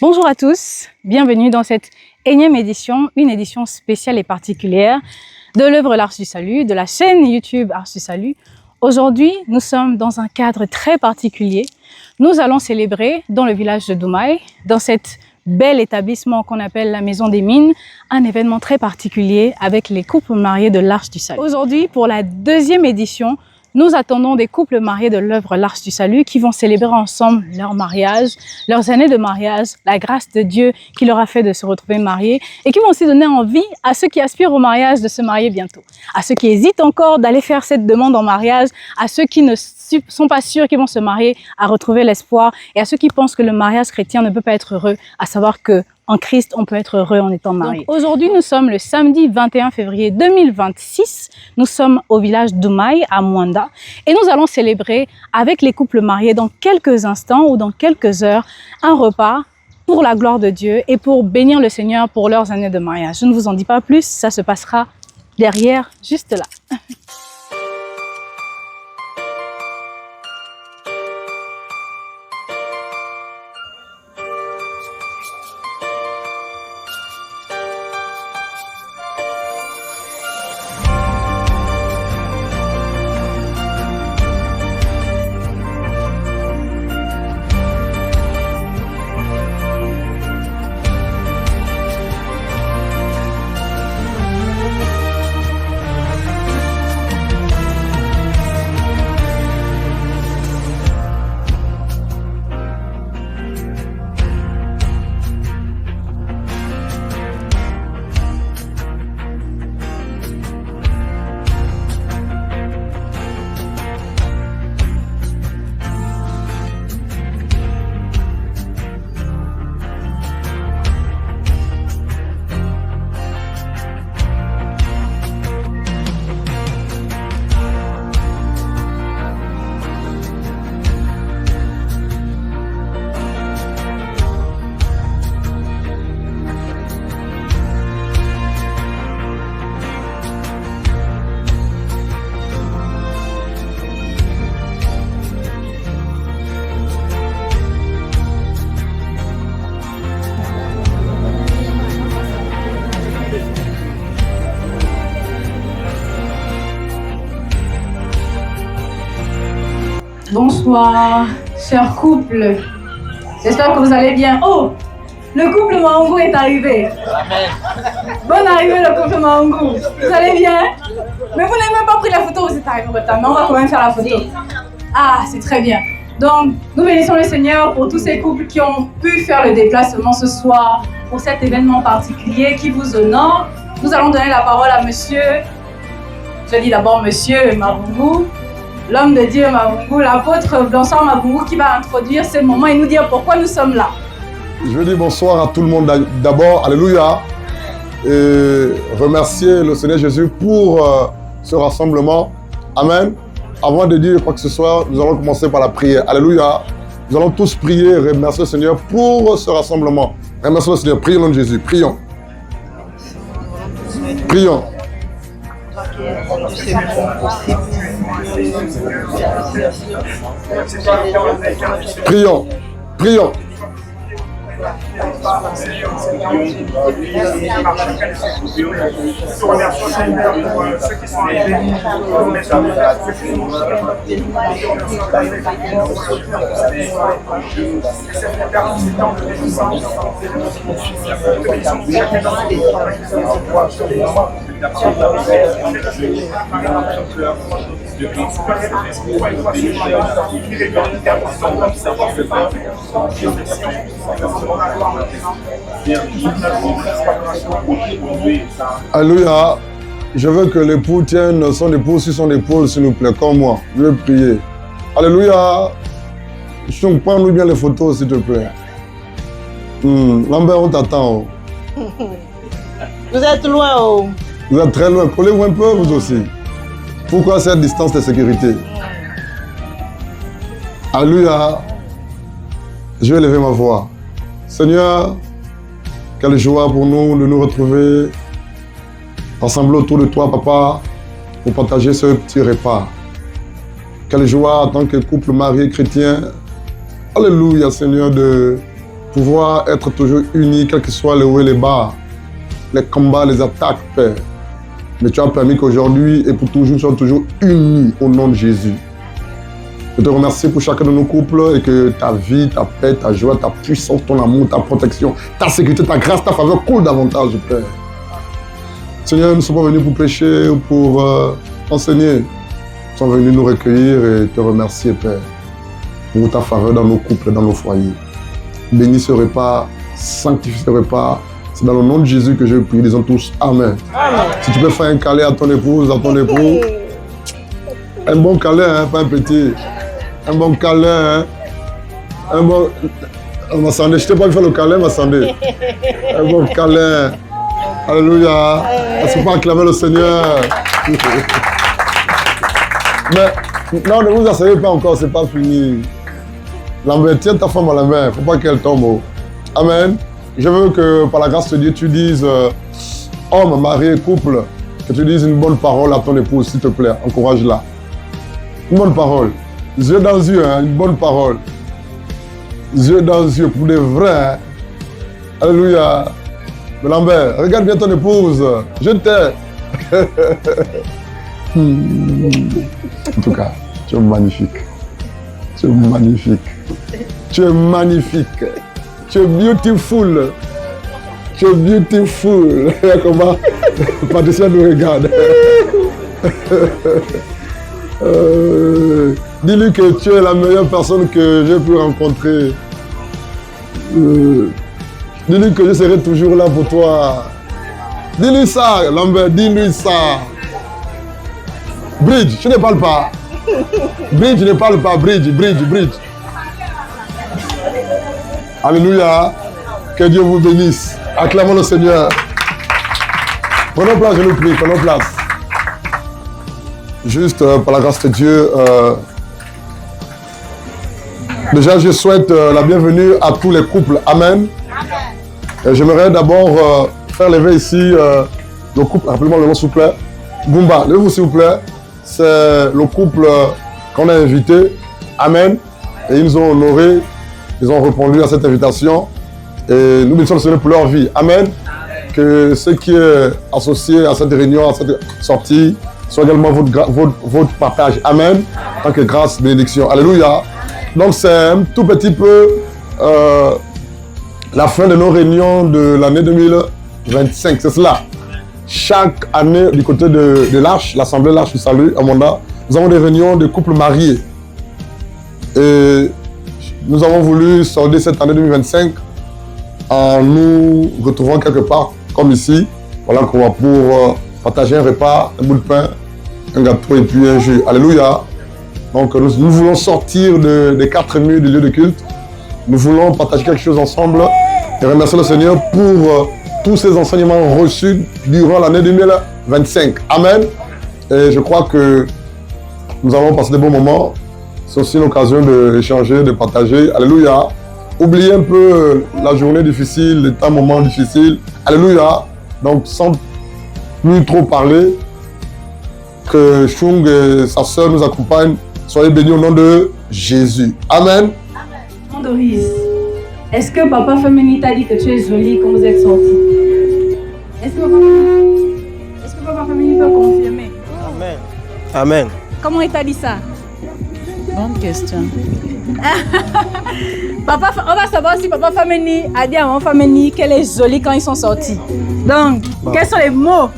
Bonjour à tous, bienvenue dans cette énième édition, une édition spéciale et particulière de l'œuvre L'Arche du Salut, de la chaîne YouTube Arche du Salut. Aujourd'hui, nous sommes dans un cadre très particulier. Nous allons célébrer dans le village de Doumaï, dans cet bel établissement qu'on appelle la Maison des Mines, un événement très particulier avec les couples mariés de l'Arche du Salut. Aujourd'hui, pour la deuxième édition, nous attendons des couples mariés de l'œuvre L'Arche du Salut qui vont célébrer ensemble leur mariage, leurs années de mariage, la grâce de Dieu qui leur a fait de se retrouver mariés et qui vont aussi donner envie à ceux qui aspirent au mariage de se marier bientôt, à ceux qui hésitent encore d'aller faire cette demande en mariage, à ceux qui ne sont pas sûrs qu'ils vont se marier, à retrouver l'espoir et à ceux qui pensent que le mariage chrétien ne peut pas être heureux, à savoir que en Christ, on peut être heureux en étant marié. Aujourd'hui, nous sommes le samedi 21 février 2026. Nous sommes au village Doumaï, à Mwanda. Et nous allons célébrer avec les couples mariés dans quelques instants ou dans quelques heures un repas pour la gloire de Dieu et pour bénir le Seigneur pour leurs années de mariage. Je ne vous en dis pas plus, ça se passera derrière, juste là. Bonsoir, chers couples. J'espère que vous allez bien. Oh, le couple Maungu est arrivé. Amen. Bonne arrivée, le couple Maungu. Vous allez bien? Mais vous n'avez même pas pris la photo, vous êtes arrivé en retard. Mais on va quand même faire la photo. Ah, c'est très bien. Donc, nous bénissons le Seigneur pour tous ces couples qui ont pu faire le déplacement ce soir pour cet événement particulier qui vous honore. Nous allons donner la parole à monsieur, je dis d'abord monsieur Mabungu, l'homme de Dieu Mabungu, l'apôtre Bonsoir Mabungu qui va introduire ce moment et nous dire pourquoi nous sommes là. Je veux dire bonsoir à tout le monde d'abord, alléluia, et remercier le Seigneur Jésus pour ce rassemblement. Amen. Avant de dire quoi que ce soit, nous allons commencer par la prière. Alléluia. Nous allons tous prier et remercier le Seigneur pour ce rassemblement. Remerciez le Seigneur. Prions au nom de Jésus. Prions. Prions. Prions. Prions. Alléluia. Je veux que l'époux tienne son épouse sur son épaule, s'il nous plaît, comme moi. Je vais prier. Alléluia. Prends-nous bien les photos, s'il te plaît. Lambert, on t'attend. Vous êtes loin, oh. Vous êtes très loin. Collez-vous un peu, vous aussi. Pourquoi cette distance de sécurité? Alléluia. Je vais lever ma voix. Seigneur, quelle joie pour nous de nous retrouver rassemblés autour de toi, Papa, pour partager ce petit repas. Quelle joie en tant que couple marié chrétien. Alléluia, Seigneur, de pouvoir être toujours unis, quels que soient les hauts et les bas, les combats, les attaques, Père. Mais tu as permis qu'aujourd'hui et pour toujours, nous soyons toujours unis au nom de Jésus. Je te remercie pour chacun de nos couples et que ta vie, ta paix, ta joie, ta puissance, ton amour, ta protection, ta sécurité, ta grâce, ta faveur coulent davantage, Père. Seigneur, nous ne sommes pas venus pour pécher ou pour enseigner. Nous sommes venus nous recueillir et te remercier, Père, pour ta faveur dans nos couples et dans nos foyers. Bénis ce repas, sanctifie ce repas. C'est dans le nom de Jésus que je prie. Disons tous Amen. Amen. Si tu peux faire un câlin à ton épouse, à ton époux, un bon câlin, hein, pas un petit. Un bon câlin, hein. Un bon... Massandé, je t'ai pas fait le câlin, Massandé. Un bon câlin. Alléluia. Est-ce qu'on peut acclamer le Seigneur? Mais non, ne vous asseyez pas encore, c'est pas fini. Lambert, tiens ta femme à la main, faut pas qu'elle tombe. Amen. Je veux que par la grâce de Dieu, tu dises, homme, mari, couple, que tu dises une bonne parole à ton épouse, s'il te plaît, encourage-la. Une bonne parole. Yeux dans yeux, hein, une bonne parole. Yeux dans yeux, pour des vrais. Hein. Alléluia. Mais Lambert, regarde bien ton épouse. Je t'aime. En tout cas, tu es magnifique. Tu es magnifique. Tu es magnifique. Tu es beautiful. Tu es beautiful. Comment Patricia nous regarde. Dis-lui que tu es la meilleure personne que j'ai pu rencontrer. Dis-lui que je serai toujours là pour toi. Dis-lui ça, Lambert, dis-lui ça. Bridge, tu ne parles pas. Bridge ne parle pas. Bridge. Alléluia. Que Dieu vous bénisse. Acclamons le Seigneur. Prenons place, je nous prie, prenons place. Juste par la grâce de Dieu, déjà je souhaite la bienvenue à tous les couples. Amen. J'aimerais d'abord faire lever ici le couple, rappelez-moi le nom s'il vous plaît. Goumba, levez-vous s'il vous plaît. C'est le couple qu'on a invité. Amen. Et ils nous ont honorés. Ils ont répondu à cette invitation. Et nous bénissons le Seigneur pour leur vie. Amen. Que ce qui est associé à cette réunion, à cette sortie, soit également votre partage. Amen. En tant que grâce, bénédiction. Alléluia. Donc c'est un tout petit peu la fin de nos réunions de l'année 2025. C'est cela. Chaque année, du côté de l'Arche, l'Assemblée L'Arche du Salut, à Monda, nous avons des réunions de couples mariés. Et nous avons voulu solder cette année 2025 en nous retrouvant quelque part, comme ici. Voilà, qu'on va pour partager un repas, un bout de pain, un gâteau et puis un jus. Alléluia. Donc nous voulons sortir des 4 murs du lieu de culte. Nous voulons partager quelque chose ensemble et remercier le Seigneur pour tous ces enseignements reçus durant l'année 2025. Amen. Et je crois que nous avons passé de bons moments. C'est aussi l'occasion d'échanger, de partager. Alléluia. Oubliez un peu la journée difficile, les temps, moments difficiles. Alléluia. Donc sans plus trop parler, que Chung et sa sœur nous accompagnent. Soyez bénis au nom de Jésus. Amen. Doris, est-ce que Papa Femini t'a dit que tu es jolie quand vous êtes sortis? Est-ce que Papa Femini peut confirmer? Amen. Amen. Comment il t'a dit ça? Bonne question. Papa, on va savoir si Papa Femini a dit à Maman Femini qu'elle est jolie quand ils sont sortis. Donc, quels sont les mots,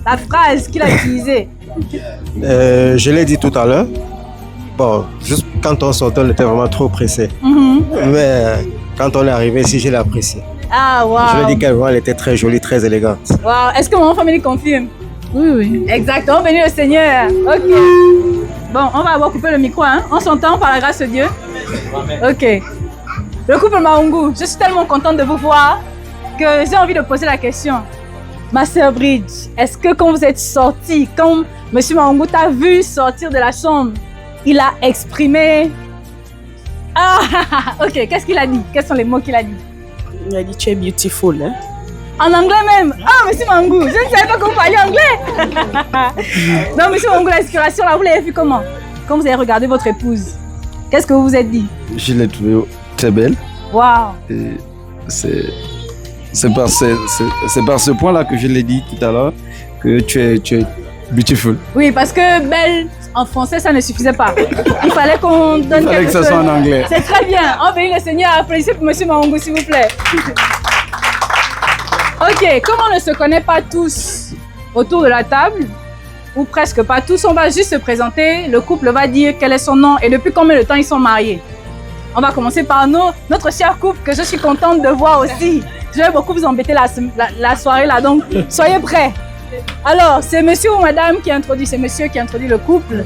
la phrase qu'il a utilisée? Je l'ai dit tout à l'heure. Bon, juste quand on sortait, on était vraiment trop pressé. Mais quand on est arrivé ici, je l'ai apprécié. Ah, waouh. Je lui ai dit qu'elle était très jolie, très élégante. Waouh. Est-ce que Maman Femini confirme? Oui. Exactement, béni le Seigneur. Ok. Bon, on va avoir coupé le micro, hein. On s'entend par la grâce de Dieu. Ok. Le couple Maungu, je suis tellement contente de vous voir que j'ai envie de poser la question. Ma sœur Bridge, est-ce que quand vous êtes sortis, quand M. Maungu t'a vu sortir de la chambre, il a exprimé... Ah, ok, qu'est-ce qu'il a dit? Quels sont les mots qu'il a dit? Il a dit tu es beautiful. Hein? En anglais même. Ah, M. Maungu, je ne savais pas que vous parliez anglais. Donc, M. Maungu, l'inspiration, là, vous l'avez vu comment? Quand vous avez regardé votre épouse, qu'est-ce que vous vous êtes dit? Je l'ai trouvée très belle. Waouh. Et c'est par ce point-là que je l'ai dit tout à l'heure, que tu es beautiful. Oui, parce que belle, en français, ça ne suffisait pas. Il fallait qu'on donne Il fallait quelque que ça chose. soit en anglais. C'est très bien. On bénit le Seigneur. Applaudissez pour M. Maungu, s'il vous plaît. Ok, comme on ne se connaît pas tous autour de la table, ou presque pas tous, on va juste se présenter. Le couple va dire quel est son nom et depuis combien de temps ils sont mariés. On va commencer par notre cher couple que je suis contente de voir aussi. Je vais beaucoup vous embêter la soirée là, donc soyez prêts. Alors, c'est monsieur ou madame qui introduit, c'est monsieur qui introduit le couple.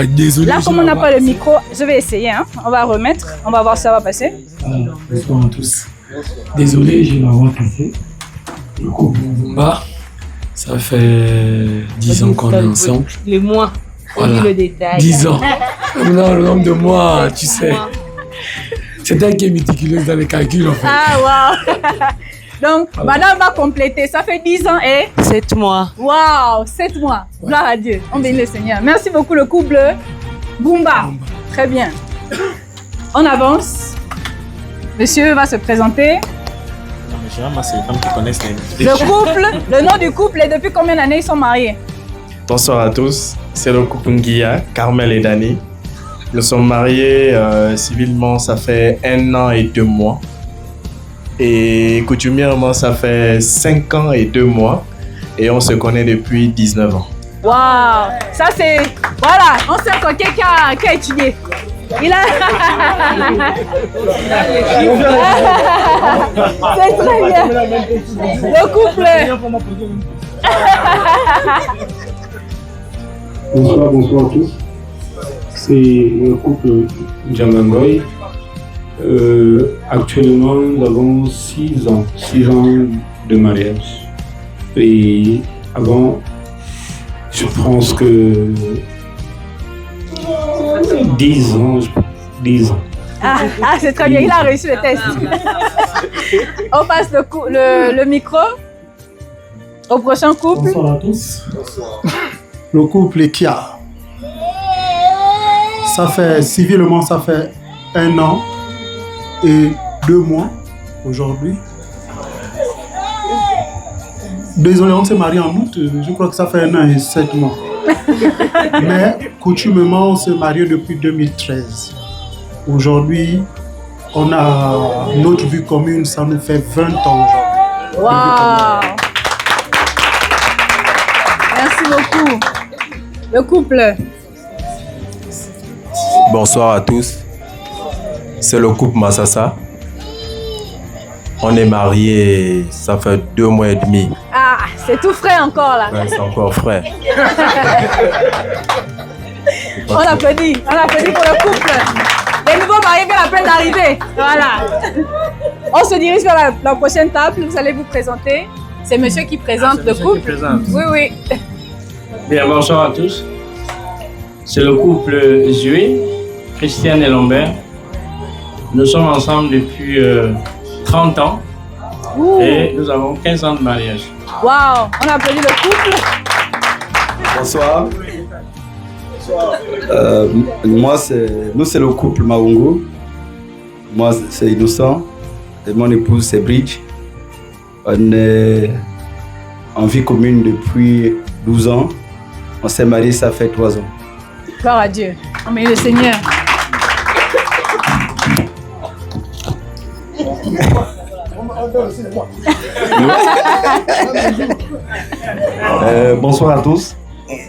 Désolé. Là, comme on n'a pas le micro, je vais essayer, hein. On va remettre, on va voir si ça va passer. Bonsoir à tous. Désolé, je vais avoir passé. Le couple Mbumba, ça fait 10 ans qu'on est ensemble. Les mois. Voilà. Le détail. 10 ans. Non, le nombre de mois, tu sais. C'est elle qui est méticuleuse dans les calculs, en fait. Ah, waouh. Donc, madame va compléter. Ça fait 10 ans et... 7 mois. Waouh, 7 mois. Gloire à Dieu. On bénit le Seigneur. Merci beaucoup, le couple Bumba. Très bien. On avance. Monsieur va se présenter. Généralement, c'est les femmes qui connaissent les... Le couple, le nom du couple et depuis combien d'années ils sont mariés? Bonsoir à tous, c'est le couple Nguia, Carmel et Dani. Nous sommes mariés civilement, ça fait 1 an et 2 mois. Et coutumièrement, ça fait 5 ans et 2 mois. Et on se connaît depuis 19 ans. Waouh, ça c'est... Voilà, on sait quoi, quelqu'un qui a étudié. Il a... C'est très bien. Le couple... Bonsoir à tous. C'est le couple Djamangoy. Actuellement, nous avons 6 ans de mariage. Et avant, je pense que 10 ans. Ah, c'est très bien, il a réussi le test. On passe le micro au prochain couple. Bonsoir à tous. Le couple Ekia. Civilement, ça fait 1 an et 2 mois aujourd'hui. Désolé, on s'est marié en août, je crois que ça fait 1 an et 7 mois. Mais coutumièrement, on s'est marié depuis 2013. Aujourd'hui, on a notre vie commune, ça nous fait 20 ans aujourd'hui. Waouh! Merci beaucoup. Le couple. Bonsoir à tous. C'est le couple Massassa. On est mariés, ça fait 2 mois et demi. Ah, c'est tout frais encore là. Ouais, c'est encore frais. On applaudit pour le couple. Les nouveaux mariés viennent à peine d'arriver. Voilà. On se dirige vers la prochaine table. Vous allez vous présenter. C'est monsieur qui présente le couple. Oui. Bien, bonsoir à tous. C'est le couple Zué, Christiane et Lambert. Nous sommes ensemble depuis 30 ans. Ouh. Et nous avons 15 ans de mariage. Waouh, on applaudit le couple. Bonsoir. Nous, c'est le couple Maungu. Moi, c'est Innocent. Et mon épouse, c'est Bridge. On est en vie commune depuis 12 ans. On s'est mariés, ça fait 3 ans. Gloire à Dieu. On bénit le Seigneur. Bonsoir à tous,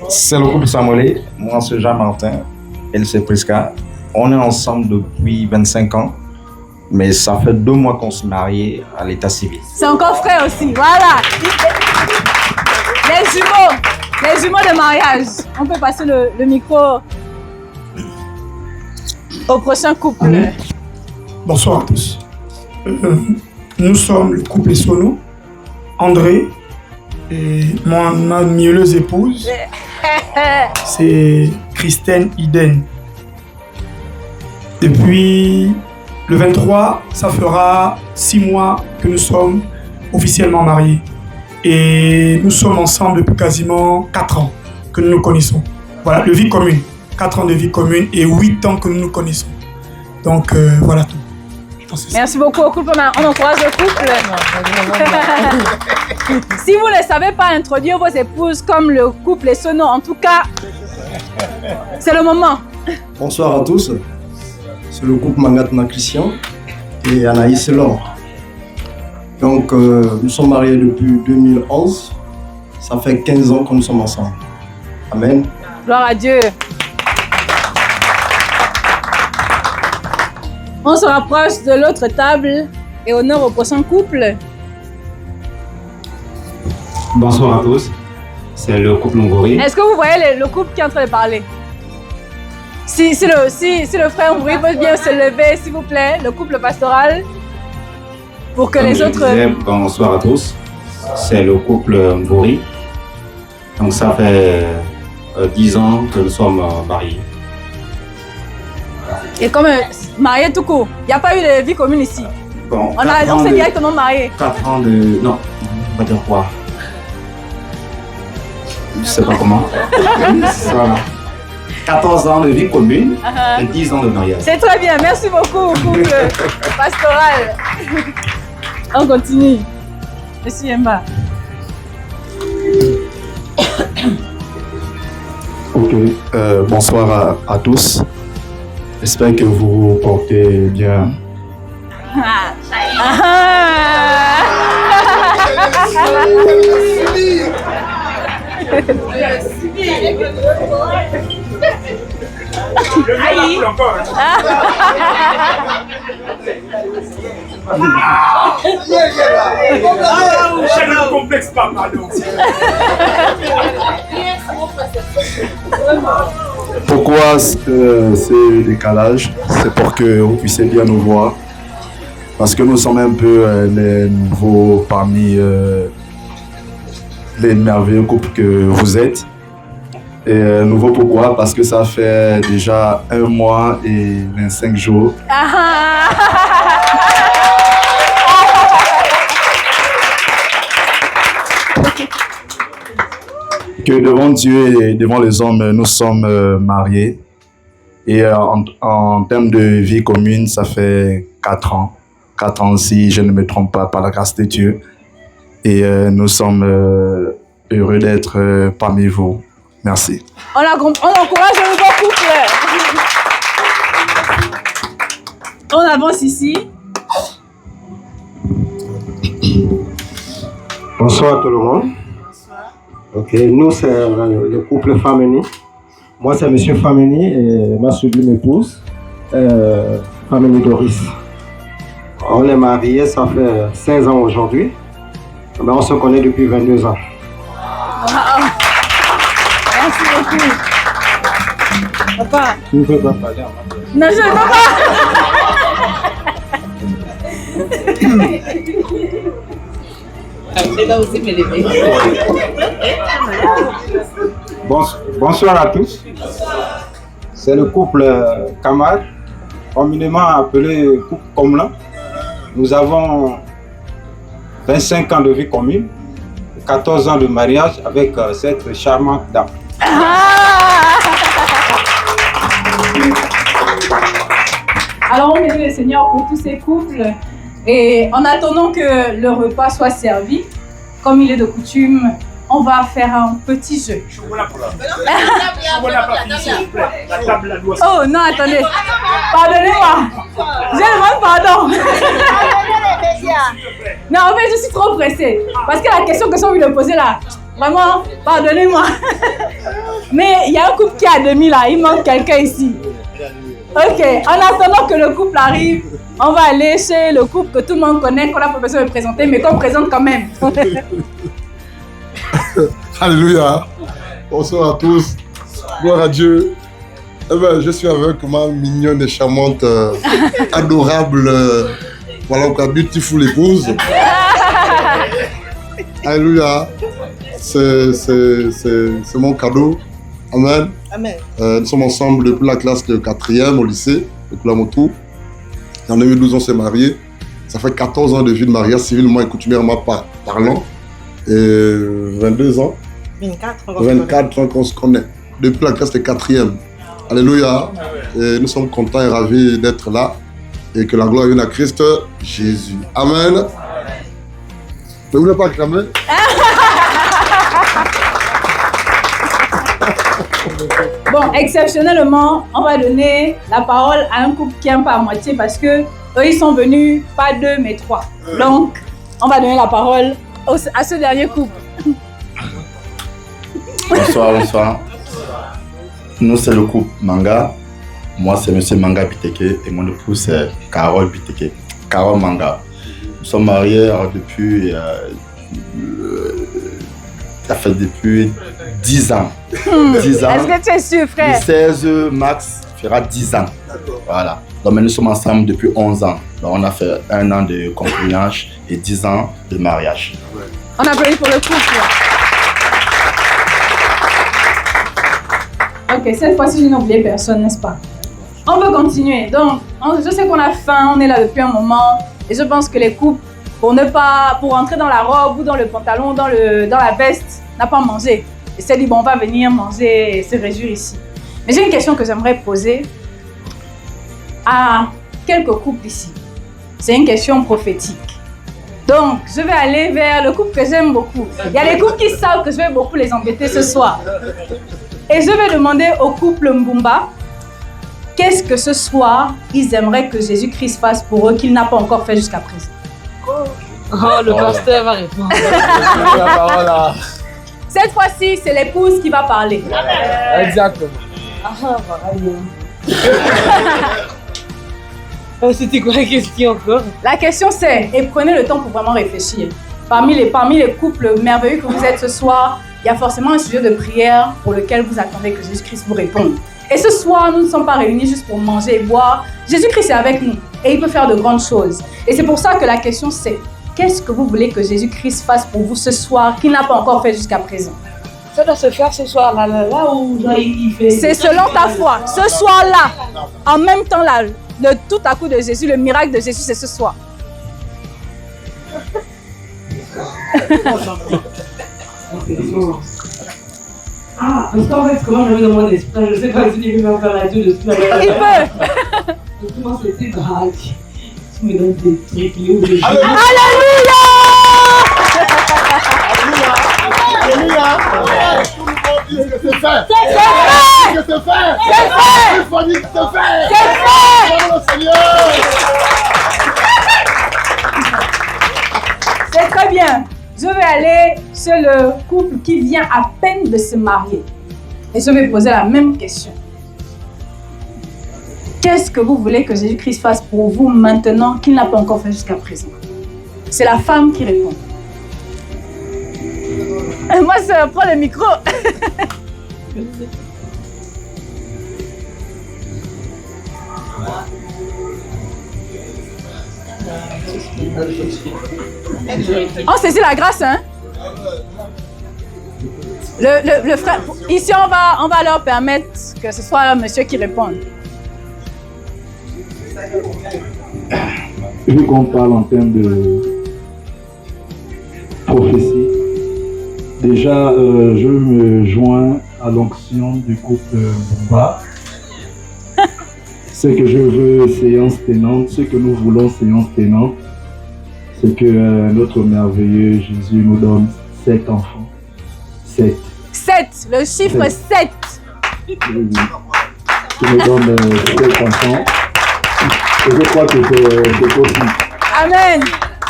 c'est le couple Samolé. Moi, c'est Jean-Martin. Elle, c'est Prisca. On est ensemble depuis 25 ans. Mais ça fait 2 mois qu'on s'est mariés à l'état civil. C'est encore frais aussi. Voilà. Les jumeaux de mariage. On peut passer le micro au prochain couple. Bonsoir à tous. Nous sommes le couple Sono, André et mon admireuse épouse, c'est Christine Iden. Depuis le 23, ça fera 6 mois que nous sommes officiellement mariés. Et nous sommes ensemble depuis quasiment 4 ans que nous nous connaissons. Voilà, de vie commune. 4 ans de vie commune et 8 ans que nous nous connaissons. Donc voilà tout. Merci beaucoup au couple. On encourage le couple. Si vous ne savez pas introduire vos épouses comme le couple et ce nom, en tout cas, c'est le moment. Bonsoir à tous. C'est le couple Mangatna Christian et Anaïs Laure. Donc, nous sommes mariés depuis 2011. Ça fait 15 ans que nous sommes ensemble. Amen. Gloire à Dieu. On se rapproche de l'autre table et honneur au prochain couple. Bonsoir à tous, c'est le couple Ngori. Est-ce que vous voyez le couple qui est en train de parler? Si le frère Ngori peut bien se lever, s'il vous plaît, le couple pastoral, pour que Comme les je autres... disais, bonsoir à tous, c'est le couple Ngori. Donc ça fait 10 ans que nous sommes mariés. Et comme mariés tout court, il n'y a pas eu de vie commune ici. Bon, On s'est directement mariés. 4 ans de... Non, on va dire quoi? Je sais pas comment. Voilà. 14 ans de vie commune et 10 ans de mariage. C'est très bien, merci beaucoup, couple pastoral. On continue. Monsieur Yemba. Ok, bonsoir à tous. J'espère que vous vous portez bien. Complexe pas, pardon. Pourquoi ce décalage? C'est pour que vous puissiez bien nous voir. Parce que nous sommes un peu les nouveaux parmi les merveilleux couples que vous êtes. Et nouveau pourquoi? Parce que ça fait déjà 1 mois et 25 jours. Que devant Dieu et devant les hommes, nous sommes mariés. Et en termes de vie commune, ça fait 4 ans. 4 ans si je ne me trompe pas, par la grâce de Dieu. Et nous sommes heureux d'être parmi vous. Merci. On encourage le nouveau couple. On avance ici. Bonsoir tout le monde. Ok, nous c'est le couple Fameni. Moi c'est Monsieur Fameni et ma sublime épouse, Fameni Doris. On est mariés, ça fait 16 ans aujourd'hui. Mais on se connaît depuis 22 ans. Merci beaucoup. Papa. Tu ne peux pas parler en anglais. Non, je ne peux pas. Bonsoir à tous. C'est le couple Kamar, communément appelé couple Komla. Nous avons 25 ans de vie commune, 14 ans de mariage avec cette charmante dame. Alors on bénit le Seigneur pour tous ces couples et en attendant que le repas soit servi, comme il est de coutume, on va faire un petit jeu. Oh non, attendez. Pardonnez-moi. Je demande pardon. Non, en fait, je suis trop pressée. Parce que la question que j'ai envie de poser là, vraiment, pardonnez-moi. Mais il y a un couple qui est à demi là, il manque quelqu'un ici. Ok, en attendant que le couple arrive, on va aller chez le couple que tout le monde connaît, qu'on n'a pas besoin de présenter, mais qu'on présente quand même. Alléluia. Bonsoir à tous. Gloire à Dieu. Eh ben, je suis avec ma mignonne et charmante, adorable, voilà quoi, beautiful épouse. Alléluia. C'est mon cadeau. Amen. Amen. Nous sommes ensemble depuis la classe de 4e au lycée, depuis la moto. En 2012, on s'est mariés. Ça fait 14 ans de vie de mariage, civilement et coutumièrement parlant. Et 22 ans. 24 ans qu'on se connaît. Depuis la classe de 4e. Alléluia. Et nous sommes contents et ravis d'être là. et que la gloire vienne à Christ Jésus. Amen. Ne voulez pas acclamer? Bon, exceptionnellement, on va donner la parole à un couple qui aime pas à moitié parce que eux, ils sont venus pas 2 mais 3. Donc, on va donner la parole à ce dernier couple. Bonsoir, bonsoir. Nous, c'est le couple Manga. Moi, c'est monsieur Manga Biteke et mon épouse, c'est Carole Biteke. Carole Manga. Nous sommes mariés depuis... ça fait depuis 10 ans. 10 ans. Est-ce que tu es sûr, frère? Le 16 mars fera 10 ans. Voilà. Donc, nous sommes ensemble depuis 11 ans. Donc, on a fait 1 an de concubinage et 10 ans de mariage. On applaudit pour le couple. Ok, cette fois-ci, je n'ai oublié personne, n'est-ce pas? On peut continuer. Donc, je sais qu'on a faim, on est là depuis un moment. Et je pense que les couples, pour entrer dans la robe ou dans le pantalon, dans la veste, n'a pas mangé. Et s'est dit, bon, on va venir manger et se réjouir ici. Mais j'ai une question que j'aimerais poser à quelques couples ici. C'est une question prophétique. Donc, je vais aller vers le couple que j'aime beaucoup. Il y a des couples qui savent que je vais beaucoup les embêter ce soir. Et je vais demander au couple Mbumba, qu'est-ce que ce soir, ils aimeraient que Jésus-Christ fasse pour eux qu'il n'a pas encore fait jusqu'à présent. Oh, le pasteur va répondre. Cette fois-ci, c'est l'épouse qui va parler. Exactement. C'était quoi la question encore? La question c'est, et prenez le temps pour vraiment réfléchir. Parmi les couples merveilleux que vous êtes ce soir, il y a forcément un sujet de prière pour lequel vous attendez que Jésus-Christ vous réponde. Et ce soir, nous ne sommes pas réunis juste pour manger et boire. Jésus-Christ est avec nous et il peut faire de grandes choses. Et c'est pour ça que la question c'est, qu'est-ce que vous voulez que Jésus-Christ fasse pour vous ce soir qu'il n'a pas encore fait jusqu'à présent? Ça doit se faire ce soir-là, là où il fait... C'est selon ta foi. Ce soir-là, en même temps là, le tout à coup de Jésus, le miracle de Jésus, c'est ce soir. Ah, parce qu'en fait, comment j'avais dans mon esprit, je sais pas si il veut faire la tour de ce matin. Il peut. Comment c'était grave. Tu me donnes des trucs, il ouvre les yeux. Alléluia! Alléluia! C'est fait! C'est fait! C'est fait! C'est fait! Il faut dire que c'est fait! C'est fait! Bravo le Seigneur! C'est très bien. Je vais aller chez le couple qui vient à peine de se marier. Et je vais poser la même question. Qu'est-ce que vous voulez que Jésus-Christ fasse pour vous maintenant qu'il n'a pas encore fait jusqu'à présent? C'est la femme qui répond. Et moi, je prends le micro. On saisit la grâce, hein? Le frère, ici on va leur permettre que ce soit le monsieur qui réponde. Vu qu'on parle en termes de prophétie, déjà je me joins à l'onction du couple Mbumba. Ce que je veux, séance tenante, ce que nous voulons, séance tenante, c'est que notre merveilleux Jésus nous donne 7 enfants. 7. 7, le chiffre 7. Oui. Qui nous donne 7 enfants. Et je crois que c'est possible. Amen.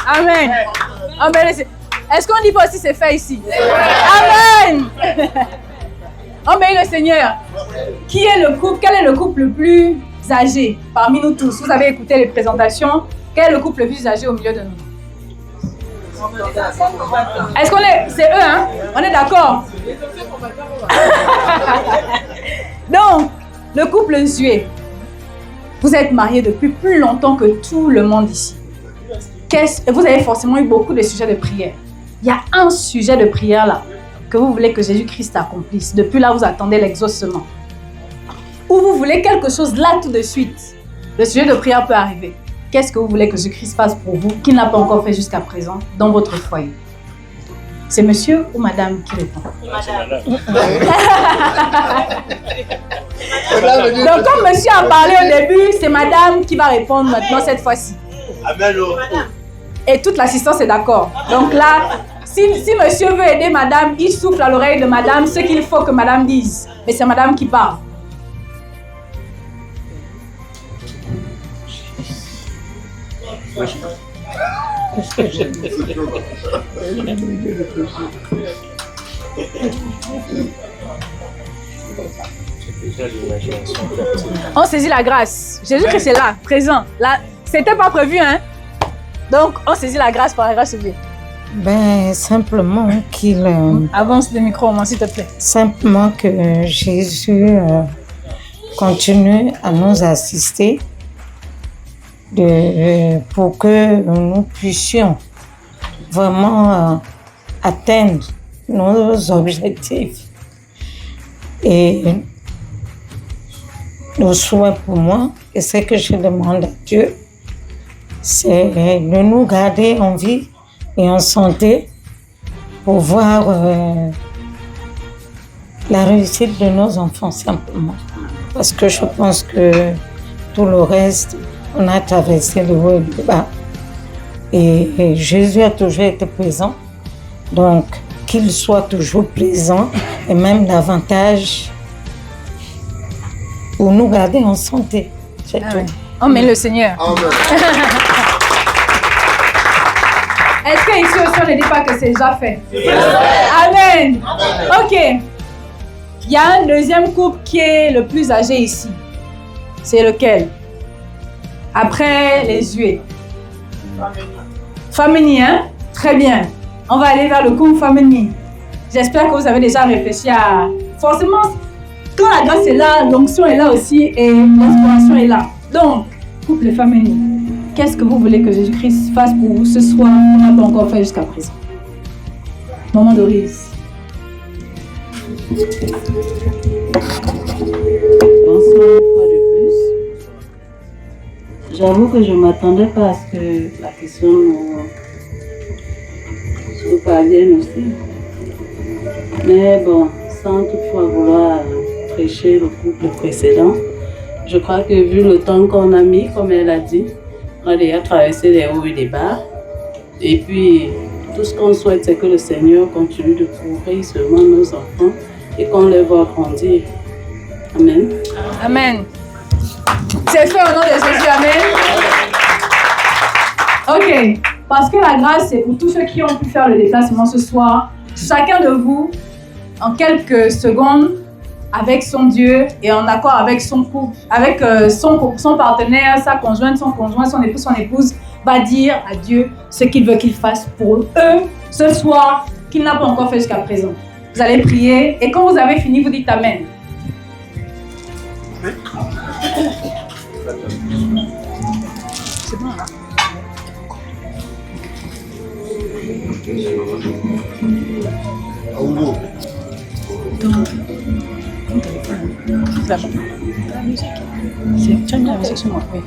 Amen. Amen. Est-ce qu'on dit pas aussi c'est fait ici? Amen. Amen le Seigneur. Qui est le couple? Quel est le couple le plus âgé parmi nous tous? Vous avez écouté les présentations. Quel est le couple le plus âgé au milieu de nous? Est-ce qu'on est... C'est eux, hein? On est d'accord? Donc, le couple Zué, vous êtes mariés depuis plus longtemps que tout le monde ici. Vous avez forcément eu beaucoup de sujets de prière. Il y a un sujet de prière là que vous voulez que Jésus-Christ accomplisse. Depuis là, vous attendez l'exaucement. Ou vous voulez quelque chose là tout de suite. Le sujet de prière peut arriver. Qu'est-ce que vous voulez que Jésus-Christ fasse pour vous qu'il n'a pas encore fait jusqu'à présent dans votre foyer? C'est monsieur ou madame qui répond? Donc comme monsieur a parlé au début, c'est madame qui va répondre maintenant cette fois-ci. Et toute l'assistance est d'accord. Donc là, si monsieur veut aider madame, il souffle à l'oreille de madame ce qu'il faut que madame dise. Mais c'est madame qui parle. On saisit la grâce. Jésus-Christ est là, présent. Là, c'était pas prévu, hein? Donc, on saisit la grâce par la grâce de Dieu. Ben, simplement qu'il... Avance le micro, moi, s'il te plaît. Simplement que Jésus continue à nous assister pour que nous puissions vraiment atteindre nos objectifs. Et le souhait pour moi, et ce que je demande à Dieu, c'est de nous garder en vie et en santé pour voir la réussite de nos enfants simplement. Parce que je pense que tout le reste, on a traversé le haut et le bas. Et Jésus a toujours été présent. Donc, qu'il soit toujours présent et même davantage pour nous garder en santé. C'est tout. Ouais. On met le Seigneur. Est-ce qu'ici aussi on ne dit pas que c'est déjà fait? Amen. Ok. Il y a un deuxième couple qui est le plus âgé ici. C'est lequel? Après les huées. Famille, hein? Très bien. On va aller vers le couple famille. J'espère que vous avez déjà réfléchi à... Forcément, quand la grâce est là, l'onction est là aussi et l'inspiration est là. Donc, couple famille, qu'est-ce que vous voulez que Jésus-Christ fasse pour vous ce soir qu'on n'a pas encore fait jusqu'à présent? Maman Doris. Bonsoir une fois de plus. J'avoue que je ne m'attendais pas à ce que la question nous parvienne aussi. Mais bon, sans toutefois vouloir prêcher le couple précédent, je crois que vu le temps qu'on a mis, comme elle a dit, on a déjà traversé les hauts et les bas. Et puis, tout ce qu'on souhaite, c'est que le Seigneur continue de couvrir seulement nos enfants et qu'on les voit grandir. Amen. Amen. C'est fait au nom de Jésus. Amen. Ok. Parce que la grâce, c'est pour tous ceux qui ont pu faire le déplacement ce soir. Chacun de vous, en quelques secondes, avec son Dieu et en accord avec son couple, avec son partenaire, sa conjointe, son conjoint, son épouse, va dire à Dieu ce qu'il veut qu'il fasse pour eux ce soir, qu'il n'a pas encore fait jusqu'à présent. Vous allez prier et quand vous avez fini, vous dites Amen. C'est bon là. Là-bas. La musique. Tu as mis la musique sur moi? Oui.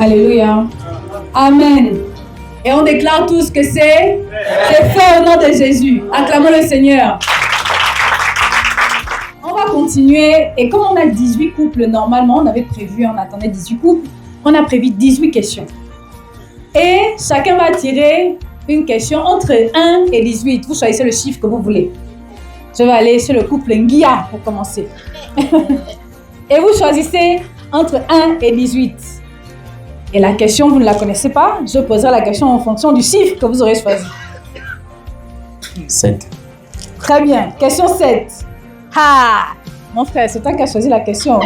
Alléluia. Amen. Et on déclare tous que c'est fait au nom de Jésus. Acclamons le Seigneur. continuer. Et comme on a 18 couples, normalement, on attendait 18 couples, on a prévu 18 questions. Et chacun va tirer une question entre 1 et 18. Vous choisissez le chiffre que vous voulez. Je vais aller sur le couple Nguia pour commencer. Et vous choisissez entre 1 et 18. Et la question, vous ne la connaissez pas. Je poserai la question en fonction du chiffre que vous aurez choisi. 7. Très bien. Question 7. Ah, mon frère, c'est toi qui as choisi la question.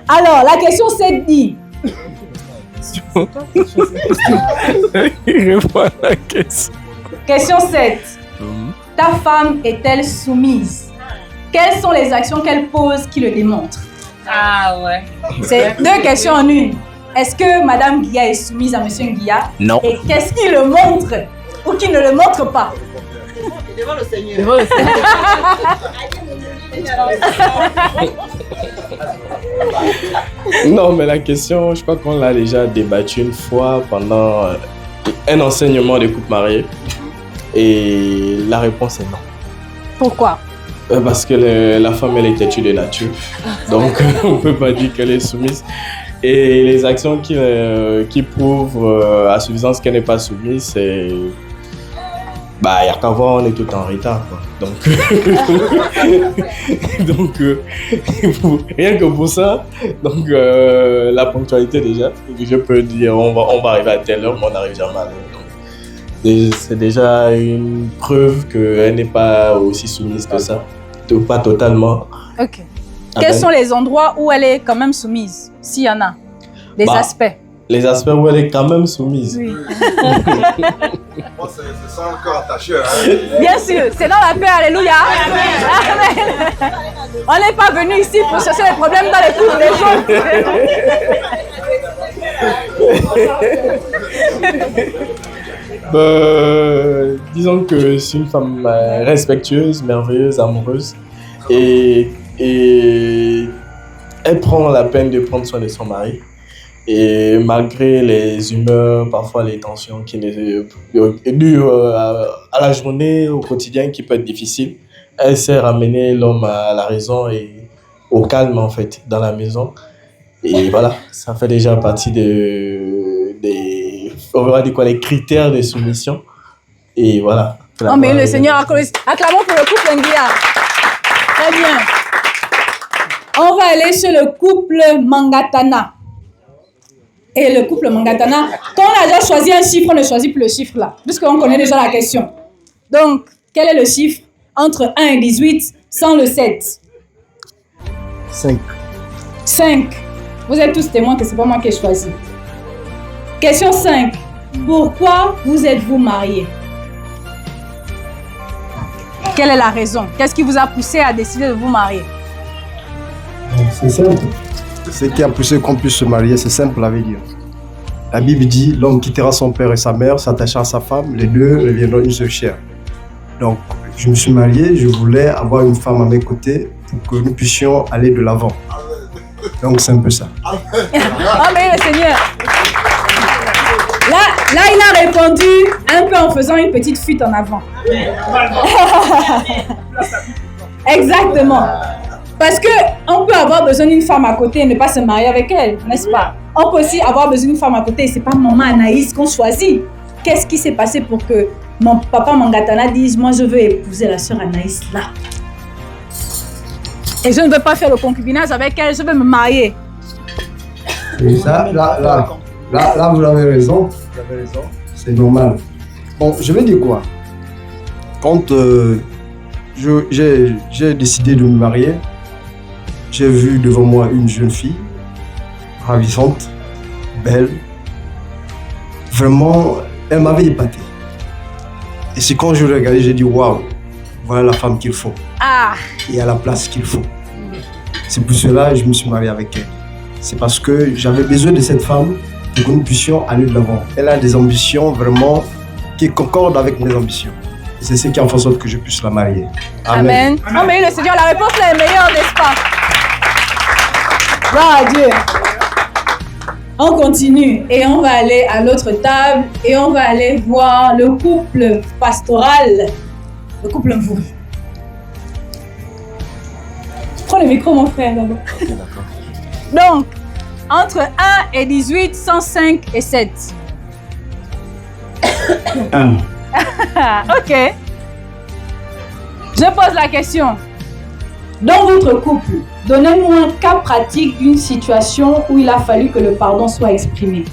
Alors, la question 7 dit... Réponds à la question. Question 7. Ta femme est-elle soumise? Quelles sont les actions qu'elle pose qui le démontrent? Ah ouais. C'est 2 questions en une. Est-ce que Madame Guia est soumise à Monsieur Guia? Non. Et qu'est-ce qui le montre ou qui ne le montre pas? Devant le Seigneur. Devant le Non, mais la question, je crois qu'on l'a déjà débattue une fois pendant un enseignement de couple marié. Et la réponse est non. Pourquoi? Parce que la femme, elle est têtue de nature. Donc, on ne peut pas dire qu'elle est soumise. Et les actions qui prouvent à suffisance qu'elle n'est pas soumise, c'est... Bah, il n'y a qu'à voir, on est tout en retard, quoi. Donc, rien que pour ça, donc, la ponctualité déjà, je peux dire on va arriver à telle heure, mais on n'arrive jamais à l'heure. C'est déjà une preuve qu'elle n'est pas aussi soumise que ça, pas totalement. Ok. Quels sont les endroits où elle est quand même soumise, s'il y en a? Des aspects. Les aspects où elle est quand même soumise. Oui. Moi, c'est ça encore attaché. Hein. Bien sûr, c'est dans la paix, alléluia. Amen. On n'est pas venu ici pour chercher les problèmes dans les couples des gens. Disons que c'est une femme respectueuse, merveilleuse, amoureuse et elle prend la peine de prendre soin de son mari. Et malgré les humeurs, parfois les tensions qui dues à la journée, au quotidien, qui peut être difficile, elle sait ramener l'homme à la raison et au calme en fait dans la maison. Et voilà, ça fait déjà partie des critères de soumission. Et voilà. Oh mais le Seigneur acclamons pour le couple Nguia. Très bien. On va aller sur le couple Mangatana. Et le couple Mangatana, quand on a déjà choisi un chiffre, on ne choisit plus le chiffre là, puisqu'on connaît déjà la question. Donc, quel est le chiffre entre 1 et 18 sans le 7? 5. 5. Vous êtes tous témoins que ce n'est pas moi qui ai choisi. Question 5. Pourquoi vous êtes-vous mariés? Quelle est la raison? Qu'est-ce qui vous a poussé à décider de vous marier? C'est simple. Ce qui a poussé qu'on puisse se marier, c'est simple à dire. La Bible dit, l'homme quittera son père et sa mère, s'attachera à sa femme, les deux deviendront une seule chair. Donc, je me suis marié, je voulais avoir une femme à mes côtés pour que nous puissions aller de l'avant. Donc, c'est un peu ça. Amen, le Seigneur. Là, il a répondu un peu en faisant une petite fuite en avant. Exactement. Parce qu'on peut avoir besoin d'une femme à côté et ne pas se marier avec elle, n'est-ce pas? On peut aussi avoir besoin d'une femme à côté et ce n'est pas maman Anaïs qu'on choisit. Qu'est-ce qui s'est passé pour que mon papa Mangatana dise « Moi, je veux épouser la sœur Anaïs là. Et je ne veux pas faire le concubinage avec elle, je veux me marier. » Et ça, là, vous avez raison. C'est normal. Bon, je vais dire quoi? Quand j'ai décidé de me marier, j'ai vu devant moi une jeune fille, ravissante, belle. Vraiment, elle m'avait épaté. Et c'est quand je l'ai regardée, j'ai dit waouh, voilà la femme qu'il faut. Ah. Et à la place qu'il faut. C'est pour cela que je me suis marié avec elle. C'est parce que j'avais besoin de cette femme pour que nous puissions aller de l'avant. Elle a des ambitions vraiment qui concordent avec mes ambitions. Et c'est ce qui a fait en sorte que je puisse la marier. Amen. Oh mais le Seigneur, la réponse là est meilleure, n'est-ce pas? Gloire à Dieu. On continue et on va aller à l'autre table et on va aller voir le couple pastoral, le couple Mvouri. Prends le micro, mon frère, d'abord. Donc, entre 1 et 18, 105 et 7. 1. Ok. Je pose la question. Dans votre couple, donnez-nous un cas pratique d'une situation où il a fallu que le pardon soit exprimé.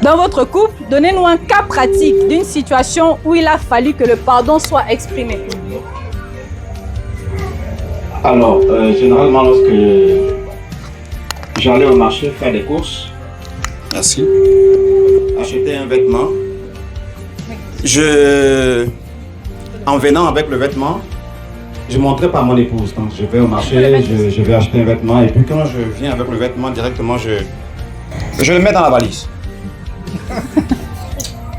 Dans votre couple, donnez-nous un cas pratique d'une situation où il a fallu que le pardon soit exprimé. Alors, généralement, lorsque j'allais au marché faire des courses, merci, acheter un vêtement, en venant avec le vêtement, je montrais par mon épouse. Donc, je vais au marché, je vais acheter un vêtement, et puis quand je viens avec le vêtement directement, je le mets dans la valise.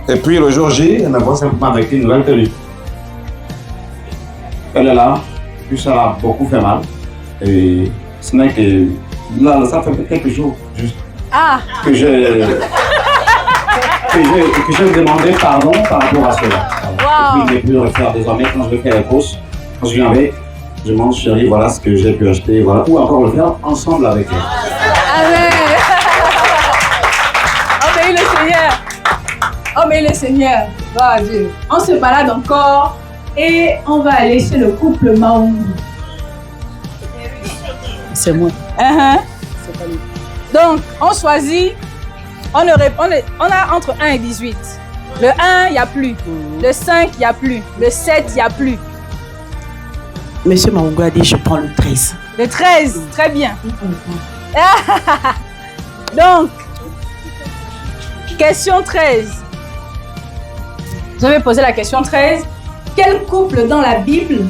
Et puis le jour J, elle me voit simplement avec une nouvelle tenue. Elle est là, puis ça a beaucoup fait mal. Et ce n'est que là, ça fait quelques jours juste que j'ai demandé pardon par rapport à cela. Wow. Et puis, je n'ai plus le faire désormais quand je vais faire les courses. Quand je viens avec, je mange chérie, voilà ce que j'ai pu acheter, voilà. Ou encore le faire ensemble avec elle. Amen. Obéis le Seigneur. Obéis le Seigneur. Gloire à Dieu. On se balade encore et on va aller chez le couple Maungu. C'est moi. C'est pas lui. Donc, on choisit, on a entre 1 et 18. Le 1, il n'y a plus. Le 5, il n'y a plus. Le 7, il n'y a plus. Monsieur Maungu a dit, je prends le 13. Le 13, très bien. Donc, question 13. Je vais poser la question 13. Quel couple dans la Bible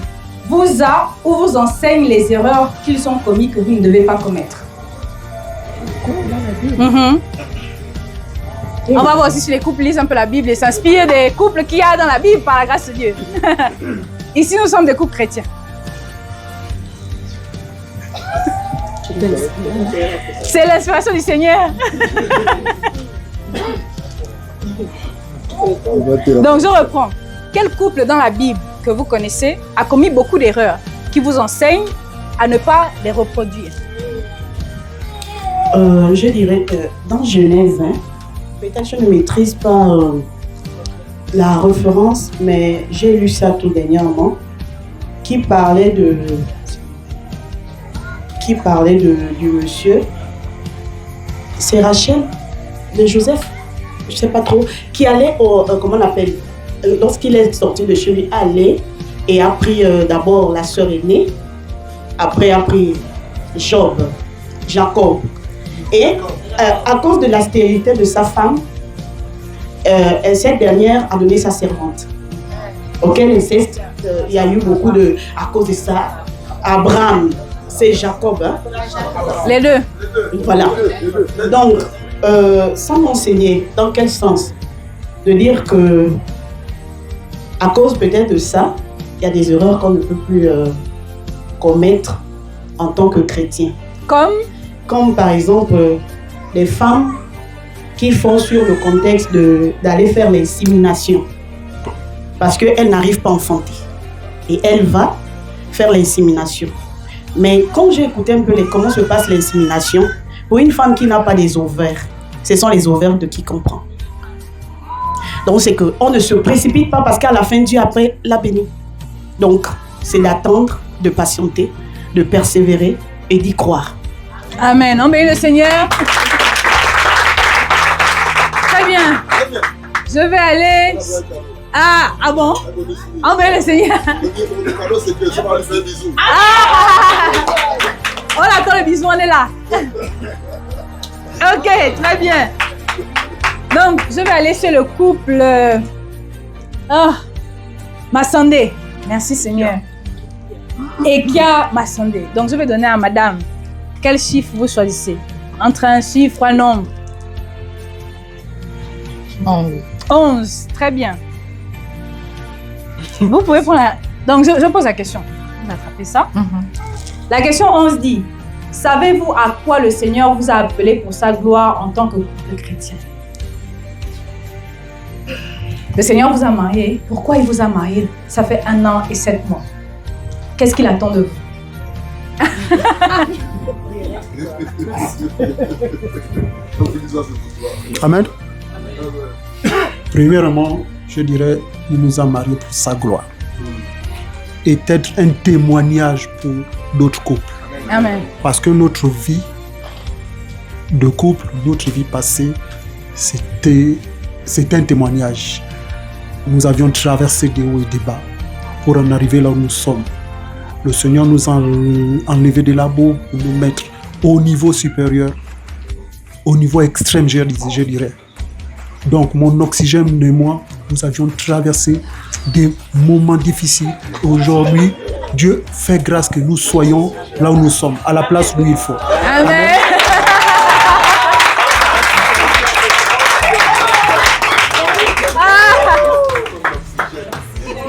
vous a ou vous enseigne les erreurs qu'ils ont commis que vous ne devez pas commettre? On va voir aussi si les couples lisent un peu la Bible et s'inspirent des couples qu'il y a dans la Bible par la grâce de Dieu. Ici, nous sommes des couples chrétiens. C'est l'inspiration du Seigneur. Donc, je reprends. Quel couple dans la Bible que vous connaissez a commis beaucoup d'erreurs qui vous enseignent à ne pas les reproduire? Je dirais que dans Genèse, peut-être je ne maîtrise pas la référence, mais j'ai lu ça tout dernièrement, qui parlait du monsieur, c'est Rachel, de Joseph, je ne sais pas trop, qui allait comment on appelle, lorsqu'il est sorti de chez lui, allait et a pris d'abord la sœur aînée, après a pris Jacob. Et à cause de la stérilité de sa femme, cette dernière a donné sa servante. Auquel inceste, il y a eu beaucoup de... À cause de ça, Abraham, c'est Jacob. Hein? Les deux. Voilà. Donc, ça m'enseignait dans quel sens? De dire que, à cause peut-être de ça, il y a des erreurs qu'on ne peut plus commettre en tant que chrétien. Comme par exemple, les femmes qui font sur le contexte d'aller faire l'insémination. Parce qu'elle n'arrive pas à enfanter. Et elle va faire l'insémination. Mais quand j'ai écouté un peu comment se passe l'insémination, pour une femme qui n'a pas des ovaires, ce sont les ovaires de qui comprend. Donc c'est qu'on ne se précipite pas parce qu'à la fin, Dieu après l'a béni. Donc c'est d'attendre, de patienter, de persévérer et d'y croire. Amen. On bénit le Seigneur. Très bien. Je vais aller... Ah bon? On bénit le Seigneur. On attend le bisou, on est là. Ok, très bien. Donc, je vais aller chez le couple... Massandé. Merci Seigneur. Ekia Massandé. Donc, je vais donner à madame. Quel chiffre vous choisissez? Entre un chiffre, un nombre? 11. Très bien. Vous pouvez prendre la... Donc, je pose la question. On va attraper ça. La question 11 dit, savez-vous à quoi le Seigneur vous a appelé pour sa gloire en tant que couple chrétien? Le Seigneur vous a marié. Pourquoi il vous a marié? Ça fait 1 an et 7 mois. Qu'est-ce qu'il attend de vous? Amen. Premièrement, je dirais, il nous a mariés pour sa gloire. Et être un témoignage pour d'autres couples. Amen. Parce que notre vie de couple, notre vie passée, c'était un témoignage. Nous avions traversé des hauts et des bas pour en arriver là où nous sommes. Le Seigneur nous a enlevé des labos pour nous mettre au niveau supérieur, au niveau extrême, je dirais. Donc, mon oxygène et moi, nous avions traversé des moments difficiles. Aujourd'hui, Dieu fait grâce que nous soyons là où nous sommes, à la place où il faut. Amen.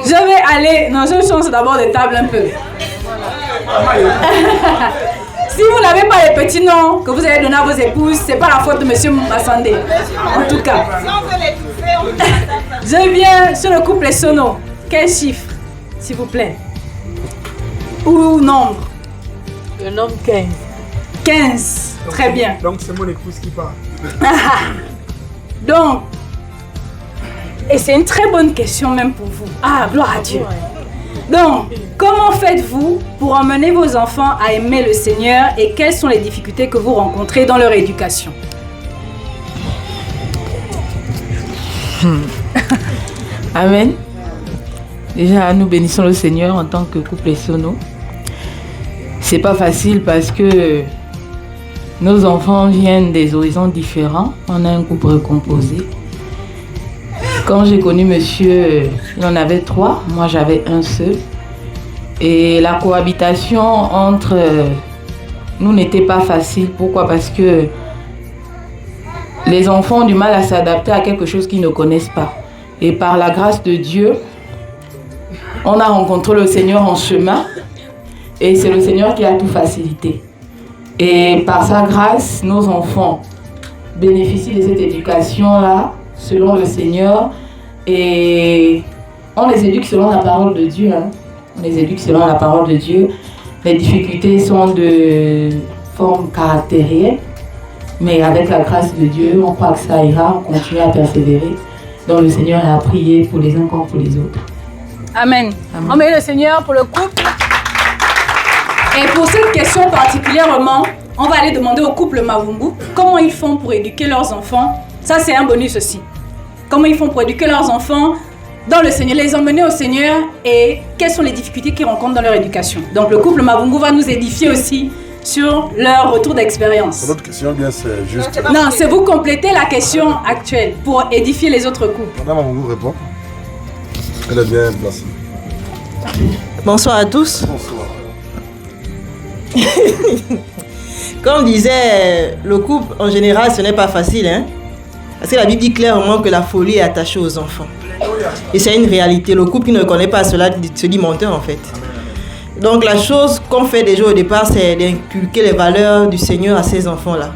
Je vais aller... Non, je change d'abord de table un peu. Si vous n'avez pas les petits noms que vous avez donnés à vos épouses, c'est pas la faute de monsieur Massandé. En tout cas. Je viens sur le couple Sono. Quel chiffre, s'il vous plaît? Ou nombre? Le nombre 15. 15. Très bien. Donc c'est mon épouse qui parle. Donc, et c'est une très bonne question même pour vous. Ah, gloire à Dieu. Donc, comment faites-vous pour emmener vos enfants à aimer le Seigneur et quelles sont les difficultés que vous rencontrez dans leur éducation? Amen. Déjà, nous bénissons le Seigneur en tant que couple Sono. C'est pas facile parce que nos enfants viennent des horizons différents. On a un couple recomposé. Quand j'ai connu monsieur, il en avait 3, moi j'avais un seul. Et la cohabitation entre nous n'était pas facile. Pourquoi? Parce que les enfants ont du mal à s'adapter à quelque chose qu'ils ne connaissent pas. Et par la grâce de Dieu, on a rencontré le Seigneur en chemin. Et c'est le Seigneur qui a tout facilité. Et par sa grâce, nos enfants bénéficient de cette éducation-là, selon le Seigneur, et on les éduque selon la parole de Dieu. On les éduque selon la parole de Dieu. Les difficultés sont de forme caractérielle, mais avec la grâce de Dieu, on croit que ça ira, on continue à persévérer. Donc le Seigneur a prié pour les uns comme pour les autres. Amen. Amen. On met le Seigneur pour le couple. Et pour cette question particulièrement, on va aller demander au couple Mavungu comment ils font pour éduquer leurs enfants. Ça, c'est un bonus aussi. Comment ils font pour éduquer leurs enfants dans le Seigneur, les emmener au Seigneur et quelles sont les difficultés qu'ils rencontrent dans leur éducation. Donc le couple Mavungu va nous édifier aussi sur leur retour d'expérience. L'autre question, bien, c'est juste... Non, c'est vous compléter la question actuelle pour édifier les autres couples. Madame Mavungu répond. Elle est bien placée. Bonsoir à tous. Bonsoir. Comme on disait, le couple en général ce n'est pas facile, hein? Parce que la Bible dit clairement que la folie est attachée aux enfants. Et c'est une réalité. Le couple qui ne connaît pas cela se dit menteur en fait. Donc la chose qu'on fait déjà au départ, c'est d'inculquer les valeurs du Seigneur à ces enfants-là.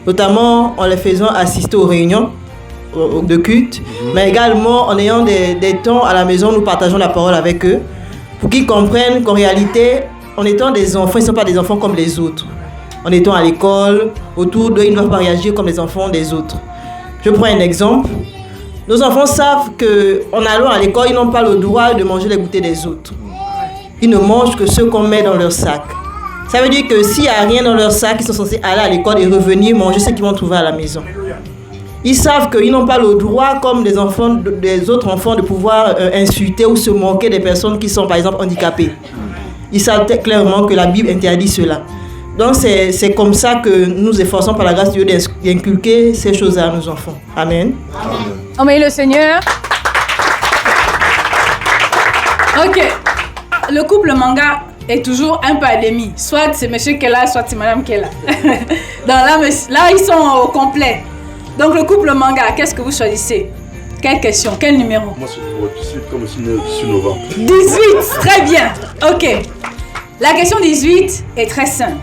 Notamment en les faisant assister aux réunions de culte, mais également en ayant des temps à la maison, nous partageons la parole avec eux pour qu'ils comprennent qu'en réalité, en étant des enfants, ils ne sont pas des enfants comme les autres. En étant à l'école, autour d'eux, ils ne doivent pas réagir comme les enfants des autres. Je prends un exemple. Nos enfants savent qu'en allant à l'école, ils n'ont pas le droit de manger les goûters des autres. Ils ne mangent que ceux qu'on met dans leur sac. Ça veut dire que s'il n'y a rien dans leur sac, ils sont censés aller à l'école et revenir manger ce qu'ils vont trouver à la maison. Ils savent qu'ils n'ont pas le droit, comme des autres enfants, de pouvoir insulter ou se moquer des personnes qui sont, par exemple, handicapées. Ils savent clairement que la Bible interdit cela. Donc c'est comme ça que nous efforçons par la grâce de Dieu d'inculquer ces choses à nos enfants. Amen. On met le Seigneur. Ok. Le couple Manga est toujours un peu à demi. Soit c'est monsieur qui est là, soit c'est madame qui est là. Là, ils sont au complet. Donc le couple Manga, qu'est-ce que vous choisissez? Quelle question? Quel numéro? Moi, c'est pour 18, comme je suis novembre. 18, très bien. Ok. La question 18 est très simple.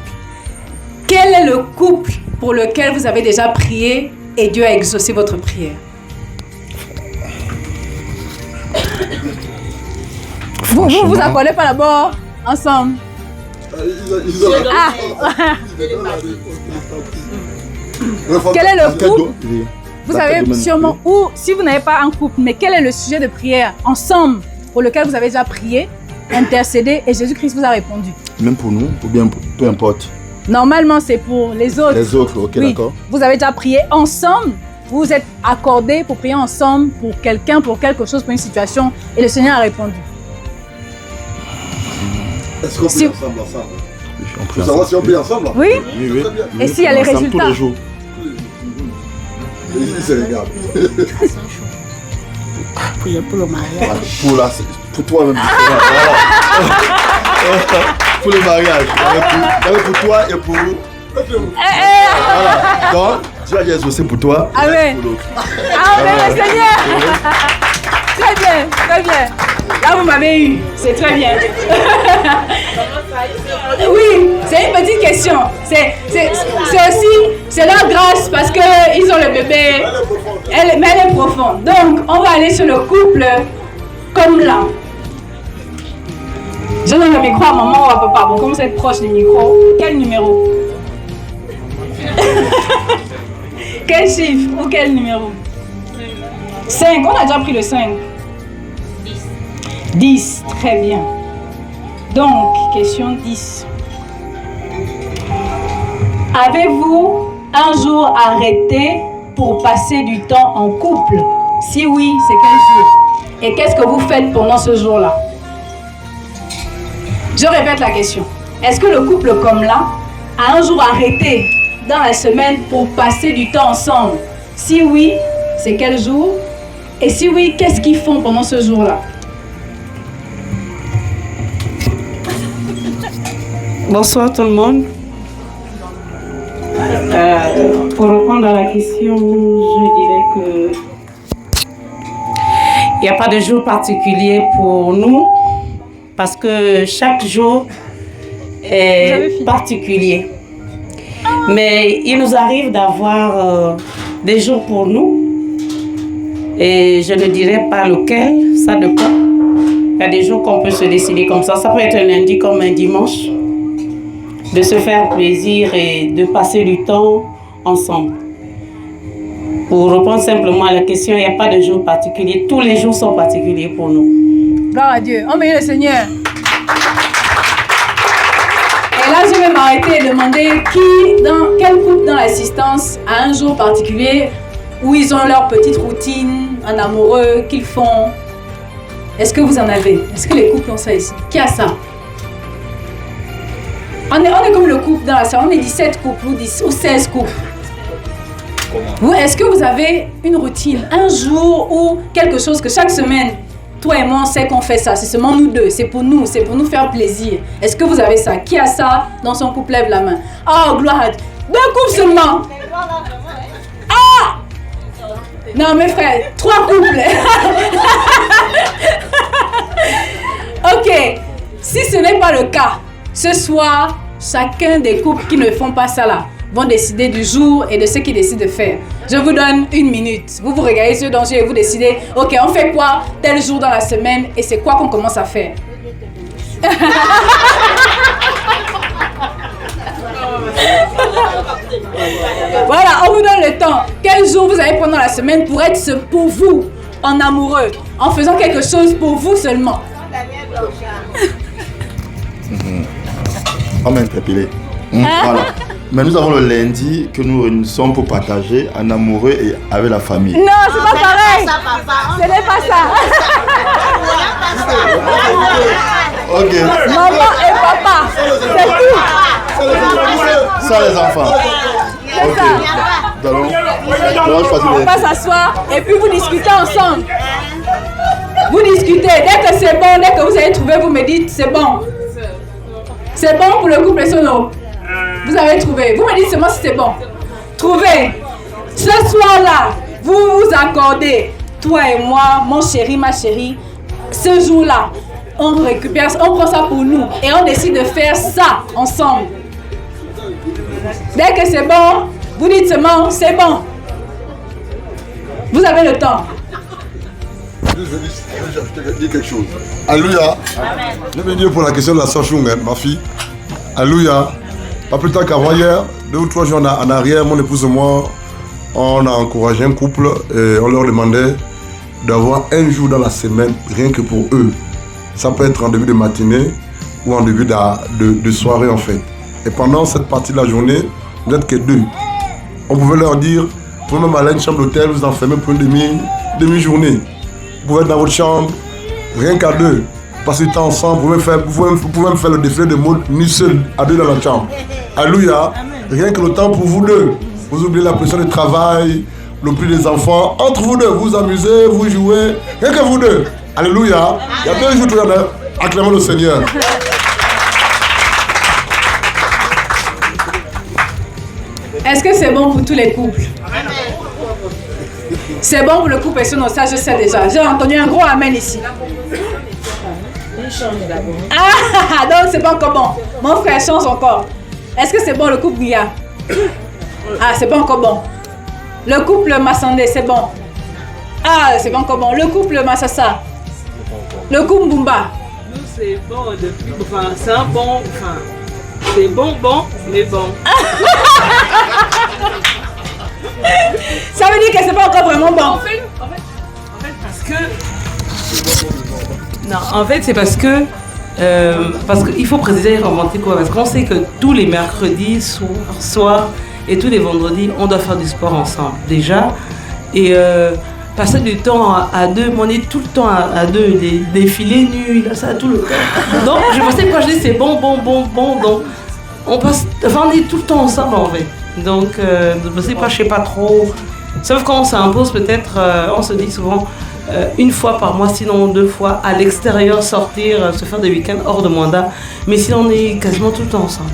Quel est le couple pour lequel vous avez déjà prié et Dieu a exaucé votre prière? Vous accordez pas d'abord ensemble? Quel est le couple? Vous savez sûrement, ou si vous n'avez pas un couple, mais quel est le sujet de prière ensemble pour lequel vous avez déjà prié, intercédé et Jésus-Christ vous a répondu? Même pour nous, ou bien peu importe. Normalement, c'est pour les autres. Les autres, ok, oui. d'accord. Vous avez déjà prié ensemble, vous vous êtes accordés pour prier ensemble pour quelqu'un, pour quelque chose, pour une situation, et le Seigneur a répondu. Est-ce qu'on prie ensemble? Pour savoir si on prie ensemble? Oui. Oui. Et s'il y a les résultats? Tous les jours. Il se regarde. Priez pour le mariage. Pour toi-même. Pour le mariage. Pour toi et pour vous. Voilà. Donc, Dieu a exaucé pour toi. Amen. Pour l'autre. Amen, Seigneur. Très bien, très bien. Là, vous m'avez eu. C'est très bien. Oui, c'est une petite question. C'est aussi, c'est leur grâce parce qu'ils ont le bébé. Mais elle est profonde. Donc, on va aller sur le couple comme là. Je donne le micro à maman ou à papa. Bon, comme vous êtes proche du micro, quel numéro? Quel chiffre ou quel numéro? 5, on a déjà pris le 5. 10, très bien. Donc, question 10. Avez-vous un jour arrêté pour passer du temps en couple? Si oui, c'est quel jour? Et qu'est-ce que vous faites pendant ce jour-là? Je répète la question. Est-ce que le couple comme là a un jour arrêté dans la semaine pour passer du temps ensemble? Si oui, c'est quel jour? Et si oui, qu'est-ce qu'ils font pendant ce jour-là? Bonsoir tout le monde. Pour répondre à la question, je dirais que il n'y a pas de jour particulier pour nous parce que chaque jour est particulier. Mais il nous arrive d'avoir des jours pour nous et je ne dirais pas lequel, ça dépend. Il y a des jours qu'on peut se décider comme ça. Ça peut être un lundi comme un dimanche. De se faire plaisir et de passer du temps ensemble. Pour répondre simplement à la question, il n'y a pas de jour particulier. Tous les jours sont particuliers pour nous. Gloire à Dieu. On bénit le Seigneur. Et là, je vais m'arrêter et demander quel couple dans l'assistance a un jour particulier où ils ont leur petite routine, un amoureux qu'ils font. Est-ce que vous en avez? Est-ce que les couples ont ça ici? Qui a ça? On est comme le couple dans la salle, on est 17 couples ou 16 couples. Est-ce que vous avez une routine, un jour ou quelque chose que chaque semaine, toi et moi, on sait qu'on fait ça, c'est seulement nous deux, c'est pour nous faire plaisir. Est-ce que vous avez ça? Qui a ça dans son couple? Lève la main. Oh, gloire à Dieu. 2 couples seulement. Ah! Non, mes frères, 3 couples. Ok, si ce n'est pas le cas, ce soir, chacun des couples qui ne font pas ça là vont décider du jour et de ce qu'ils décident de faire. Je vous donne 1 minute. Vous regardez sur dans et vous décidez, ok, on fait quoi tel jour dans la semaine et c'est quoi qu'on commence à faire. Voilà, on vous donne le temps. Quel jour vous allez prendre dans la semaine pour être pour vous, en amoureux, en faisant quelque chose pour vous seulement. On m'a interpellé. Voilà. Mais nous avons le lundi que nous réunissons pour partager un amoureux et avec la famille. Non, c'est pas pareil. Ce n'est pas ça. Ok. Maman et papa, c'est tout. Ça les enfants. Ok. On va s'asseoir et puis vous discutez ensemble. Vous discutez. Dès que c'est bon, dès que vous avez trouvé, vous me dites c'est bon. C'est bon pour le couple Sono. Vous avez trouvé. Vous me dites seulement si c'est bon. Trouvez. Ce soir-là, vous vous accordez, toi et moi, mon chéri, ma chérie, ce jour-là, on récupère, on prend ça pour nous et on décide de faire ça ensemble. Dès que c'est bon, vous dites seulement c'est bon. Vous avez le temps. Je vais dire quelque chose. Alléluia. Je vais dire pour la question de la sœur Chung, ma fille. Alléluia. Pas plus tard qu'avant hier, 2 ou 3 jours en arrière, mon épouse et moi, on a encouragé un couple et on leur demandait d'avoir un jour dans la semaine, rien que pour eux. Ça peut être en début de matinée ou en début de soirée en fait. Et pendant cette partie de la journée, vous n'êtes que 2. On pouvait leur dire, vous pouvez même aller à une chambre d'hôtel, vous enfermez pour une demi-journée. Vous pouvez être dans votre chambre, rien qu'à 2. Passer du temps ensemble, vous pouvez même faire le défilé de mode ni seul, à 2 dans la chambre. Alléluia. Rien que le temps pour vous 2. Vous oubliez la pression du travail, le plus des enfants. Entre vous 2, vous amusez, vous jouez. Rien que vous 2. Alléluia. Il y a 2 jours tout à l'heure. Acclamons le Seigneur. Est-ce que c'est bon pour tous les couples? C'est bon pour le couple et sinon ça je sais déjà. J'ai entendu un gros amen ici. Ah, donc c'est pas encore bon. Mon frère change encore. Est-ce que c'est bon le couple Guya? Ah, c'est pas encore bon. Le couple Massandé, c'est bon. Ah, c'est pas encore bon. Le couple Massassa. Le couple Bumba. Nous c'est bon depuis. Enfin, c'est un bon. Enfin, c'est bon, mais bon. Ça veut dire que c'est pas encore vraiment bon. En fait, parce que. Non, en fait, c'est parce qu'il faut préciser et remonter quoi. Parce qu'on sait que tous les mercredis, soir et tous les vendredis, on doit faire du sport ensemble déjà. Et passer du temps à 2, on est tout le temps à 2, des défilés nus, ça tout le temps. Donc je pensais que quand je dis c'est bon, donc on est tout le temps ensemble en fait. Donc je sais pas trop. Sauf quand on s'impose peut-être, on se dit souvent une fois par mois, sinon 2 fois, à l'extérieur, sortir, se faire des week-ends hors de mandat. Mais sinon on est quasiment tout le temps ensemble.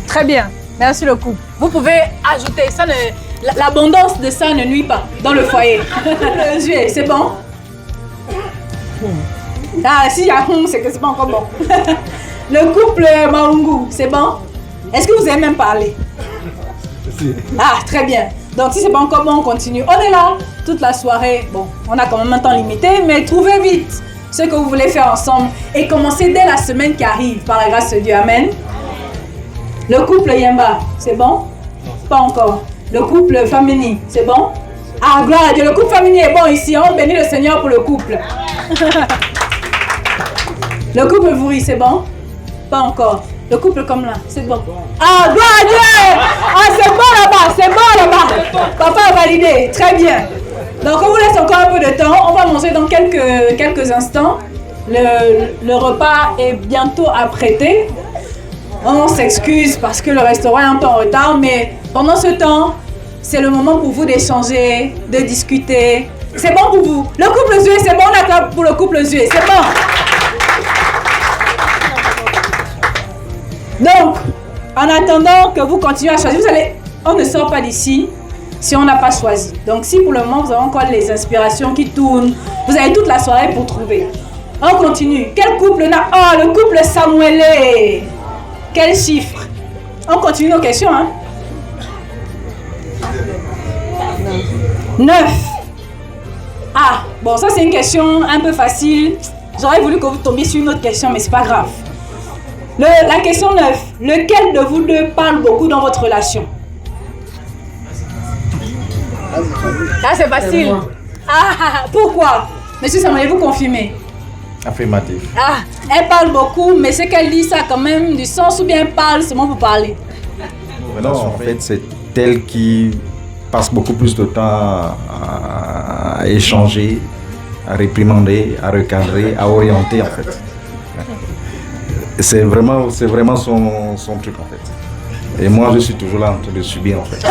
Très bien, merci le couple. Vous pouvez ajouter, l'abondance de ça ne nuit pas dans le foyer. Le juillet, c'est bon? Ah, si y a c'est que c'est pas encore bon. Le couple Maungu, c'est bon? Est-ce que vous avez même parlé? Ah, très bien. Donc si c'est pas encore bon, on continue. On est là toute la soirée. Bon, on a quand même un temps limité, mais trouvez vite ce que vous voulez faire ensemble et commencez dès la semaine qui arrive, par la grâce de Dieu. Amen. Le couple Yemba, c'est bon? Pas encore. Le couple Famini, c'est bon? Ah, gloire à Dieu, le couple Famini est bon ici. On bénit le Seigneur pour le couple. Le couple Vouri, c'est bon? Pas encore. Le couple comme là, c'est bon. Ah, gloire à Dieu! Ah, c'est bon là-bas. Papa a validé, très bien. Donc, on vous laisse encore un peu de temps. On va manger dans quelques instants. Le repas est bientôt apprêté. On s'excuse parce que le restaurant est un peu en retard, mais pendant ce temps, c'est le moment pour vous d'échanger, de discuter. C'est bon pour vous. Le couple Zué, c'est bon d'accord pour le couple Zué, c'est bon. Donc, en attendant que vous continuez à choisir, on ne sort pas d'ici si on n'a pas choisi. Donc, si pour le moment vous avez encore les inspirations qui tournent, vous avez toute la soirée pour trouver. On continue. Quel couple n'a... Oh, le couple Samuelé. Quel chiffre? On continue nos questions, hein? 9. Ah, bon, ça c'est une question un peu facile. J'aurais voulu que vous tombiez sur une autre question, mais c'est pas grave. La question 9. Lequel de vous deux parle beaucoup dans votre relation? Ah, c'est facile. Ah, pourquoi? Monsieur Samuel, vous confirmez? Affirmatif. Ah, elle parle beaucoup, mais ce qu'elle dit, ça a quand même du sens, ou bien elle parle seulement pour parler? Non, en fait, c'est elle qui passe beaucoup plus de temps à échanger, à réprimander, à recadrer, à orienter, en fait. C'est vraiment son truc, en fait. Et moi, je suis toujours là en train de subir, en fait.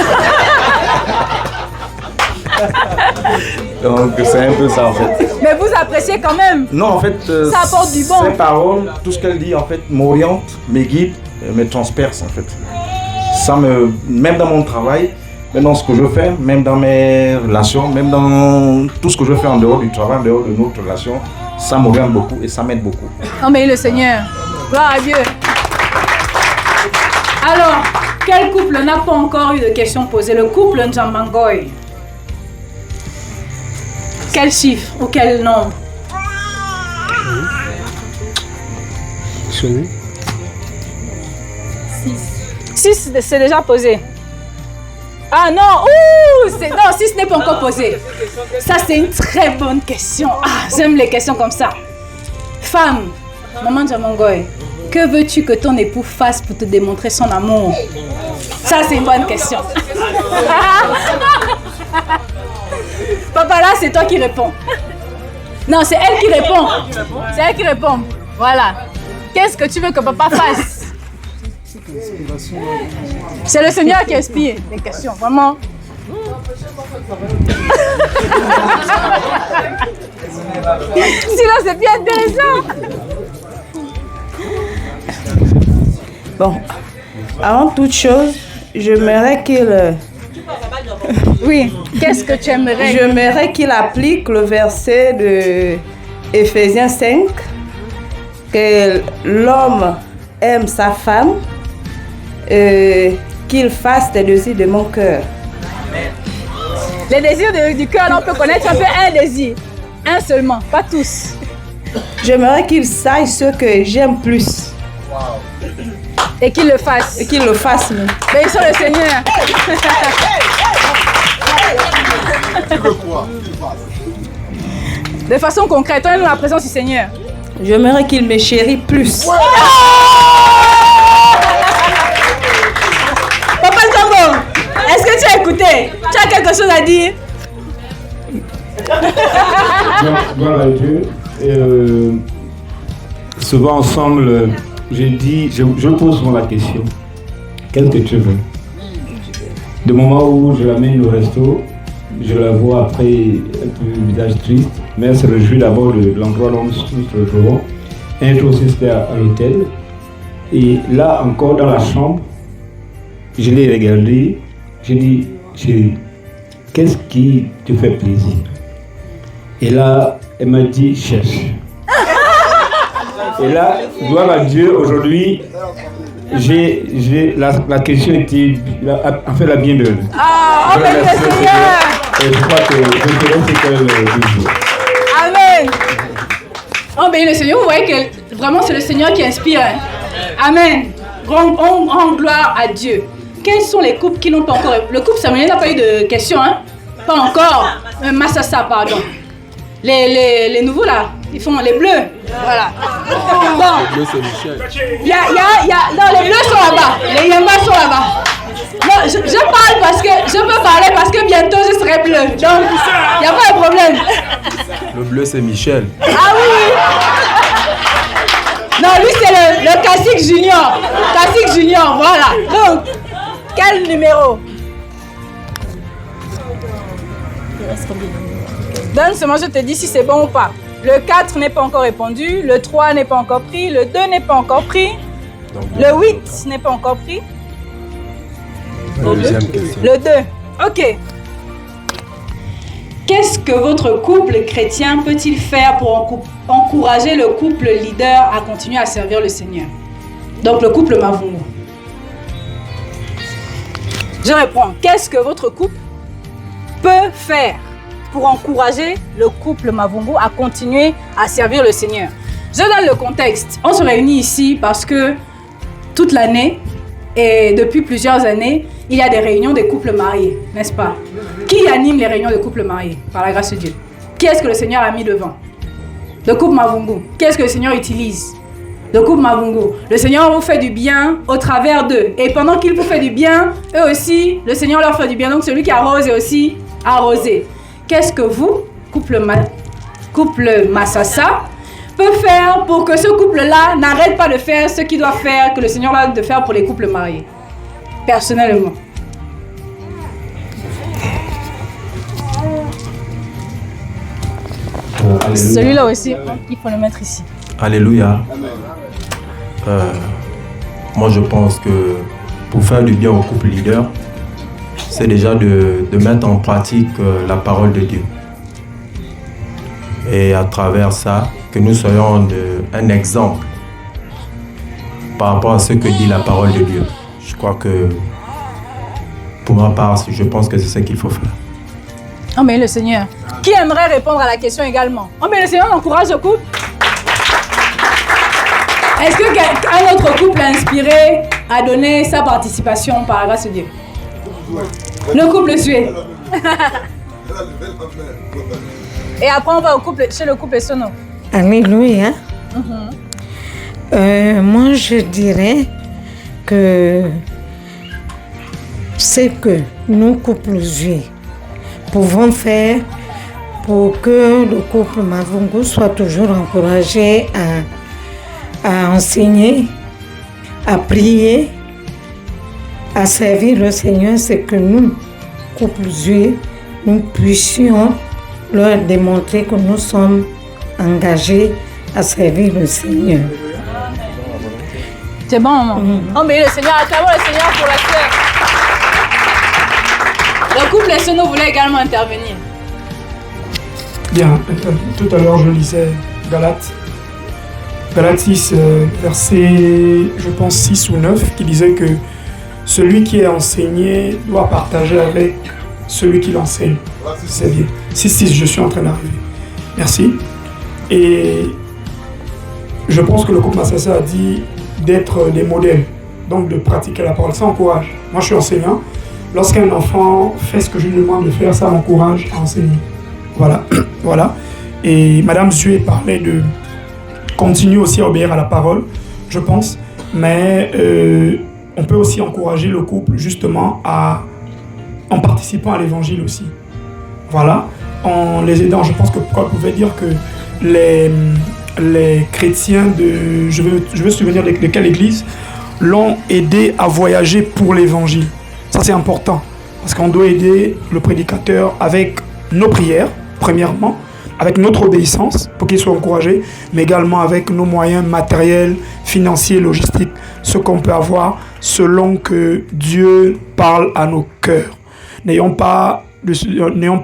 Donc, c'est un peu ça, en fait. Mais vous appréciez quand même? Non, en fait, ça apporte du bon. Ses paroles, tout ce qu'elle dit, en fait, m'oriente, me guide, me transperce, en fait. Même dans mon travail, même dans ce que je fais, même dans mes relations, même dans tout ce que je fais en dehors du travail, en dehors de notre relation, ça m'oriente beaucoup et ça m'aide beaucoup. Oh, mais le Seigneur, gloire à Dieu. Alors, Quel couple n'a pas encore eu de questions posées? Le couple Njambangoy. Quel chiffre ou quel nombre? 6, c'est déjà posé. Ah non, non, 6 n'est pas encore posé. Ça, c'est une très bonne question. Ah, j'aime les questions comme ça. Femme, maman Djamangoy, que veux-tu que ton époux fasse pour te démontrer son amour? Ça, c'est une bonne question. Papa, là, c'est toi qui réponds. Non, c'est elle qui répond. C'est elle qui répond. Voilà. Qu'est-ce que tu veux que papa fasse? C'est le Seigneur qui inspire les questions, vraiment. Sinon, c'est bien intéressant. Bon, avant toute chose, j'aimerais qu'il... Oui, qu'est-ce que tu aimerais? J'aimerais qu'il applique le verset de Éphésiens 5, que l'homme aime sa femme, qu'il fasse des désirs de mon cœur. Les désirs du cœur, on peut connaître un peu un désir. Un seulement, pas tous. J'aimerais qu'il sache ce que j'aime plus. Et qu'il le fasse. Et qu'il le fasse. Bénissons le Seigneur. Tu veux quoi? De façon concrète, on est dans la présence du Seigneur. J'aimerais qu'il me chérit plus. Papa Nzambo, est-ce que tu as écouté? Tu as quelque chose à dire? Gloire à Dieu. Souvent ensemble, je pose souvent la question, qu'est-ce que tu veux? Du moment où je l'amène au resto, je la vois après un peu visage triste, mais elle se réjouit d'abord de l'endroit où nous nous retrouvons. Un jour aussi c'était à l'hôtel. Et là encore dans la chambre, je l'ai regardé, j'ai dit, chérie, qu'est-ce qui te fait plaisir? Et là, elle m'a dit, cherche. Et là, gloire à Dieu, aujourd'hui, la question était, en fait, la bienvenue. Ah, bénis le Seigneur. Et je crois que je te laisse qu'elle dise. Amen. Oh, bénis le Seigneur. Vous voyez que vraiment, c'est le Seigneur qui inspire. Hein? Amen. On rend gloire à Dieu. Quels sont les couples qui n'ont pas encore... Le couple Samuel n'a pas eu de questions, hein? Pas encore. Massassa, pardon. Les nouveaux, là, ils font les bleus. Voilà. Bon. Le bleu, c'est Michel. Non, les bleus sont là-bas. Les Yamba sont là-bas. Non, je parle parce que... Je peux parler parce que bientôt, je serai bleu. Donc, il n'y a pas de problème. Le bleu, c'est Michel. Ah oui. Non, lui, c'est le classique junior. Classique junior, voilà. Donc, quel numéro? Donne seulement, je te dis si c'est bon ou pas. Le 4 n'est pas encore répondu, le 3 n'est pas encore pris, le 2 n'est pas encore pris, le 8 n'est pas encore pris. Deuxième question. Le 2. Ok. Qu'est-ce que votre couple chrétien peut-il faire pour encourager le couple leader à continuer à servir le Seigneur? Donc le couple Mavungu. Je réponds. Qu'est-ce que votre couple peut faire pour encourager le couple Mavungu à continuer à servir le Seigneur? Je donne le contexte. On se réunit ici parce que toute l'année et depuis plusieurs années, il y a des réunions des couples mariés, n'est-ce pas? Qui anime les réunions de couples mariés, par la grâce de Dieu? Qui est-ce que le Seigneur a mis devant? Le couple Mavungu. Qu'est-ce que le Seigneur utilise? Le couple Mavungu. Le Seigneur vous fait du bien au travers d'eux. Et pendant qu'il vous fait du bien, eux aussi, le Seigneur leur fait du bien. Donc celui qui arrose est aussi arrosé. Qu'est-ce que vous, couple Massassa, peut faire pour que ce couple-là n'arrête pas de faire ce qu'il doit faire, que le Seigneur a de faire pour les couples mariés? Personnellement. Celui-là aussi, il faut le mettre ici. Alléluia. Moi, je pense que pour faire du bien au couple leader, c'est déjà de mettre en pratique la parole de Dieu. Et à travers ça, que nous soyons un exemple par rapport à ce que dit la parole de Dieu. Je crois que pour ma part, je pense que c'est ce qu'il faut faire. Oh, mais le Seigneur. Qui aimerait répondre à la question également? Oh, mais le Seigneur encourage le couple. Est-ce qu'un autre couple inspiré a donné sa participation par la grâce de Dieu? Le couple suit. Et après, on va chez le couple Sono. Alléluia. Moi, je dirais que c'est que nous, couples juifs, pouvons faire pour que le couple Mavungu soit toujours encouragé à enseigner, à prier, à servir le Seigneur, c'est que nous, couples juifs, nous puissions leur démontrer que nous sommes engagés à servir le Seigneur. C'est bon, maman. Oh, mais le Seigneur, acclamons le Seigneur pour la sœur. Le couple Sono voulait également intervenir. Bien, tout à l'heure je lisais Galates 6, verset, je pense 6 ou 9, qui disait que celui qui est enseigné doit partager avec celui qui l'enseigne. C'est bien. 6, je suis en train d'arriver. Merci. Et je pense que le couple Massassa a dit d'être des modèles, donc de pratiquer la parole. Ça encourage. Moi, je suis enseignant. Lorsqu'un enfant fait ce que je lui demande de faire, ça m'encourage à enseigner. Voilà. Voilà. Et Madame Zué parlait de continuer aussi à obéir à la parole, je pense. Mais on peut aussi encourager le couple justement en participant à l'évangile aussi. Voilà. En les aidant. Je pense que Paul pouvait dire que les chrétiens de... Je veux se souvenir de quelle église l'ont aidé à voyager pour l'évangile. Ça, c'est important. Parce qu'on doit aider le prédicateur avec nos prières, premièrement, avec notre obéissance, pour qu'il soit encouragé, mais également avec nos moyens matériels, financiers, logistiques, ce qu'on peut avoir selon que Dieu parle à nos cœurs. N'ayons pas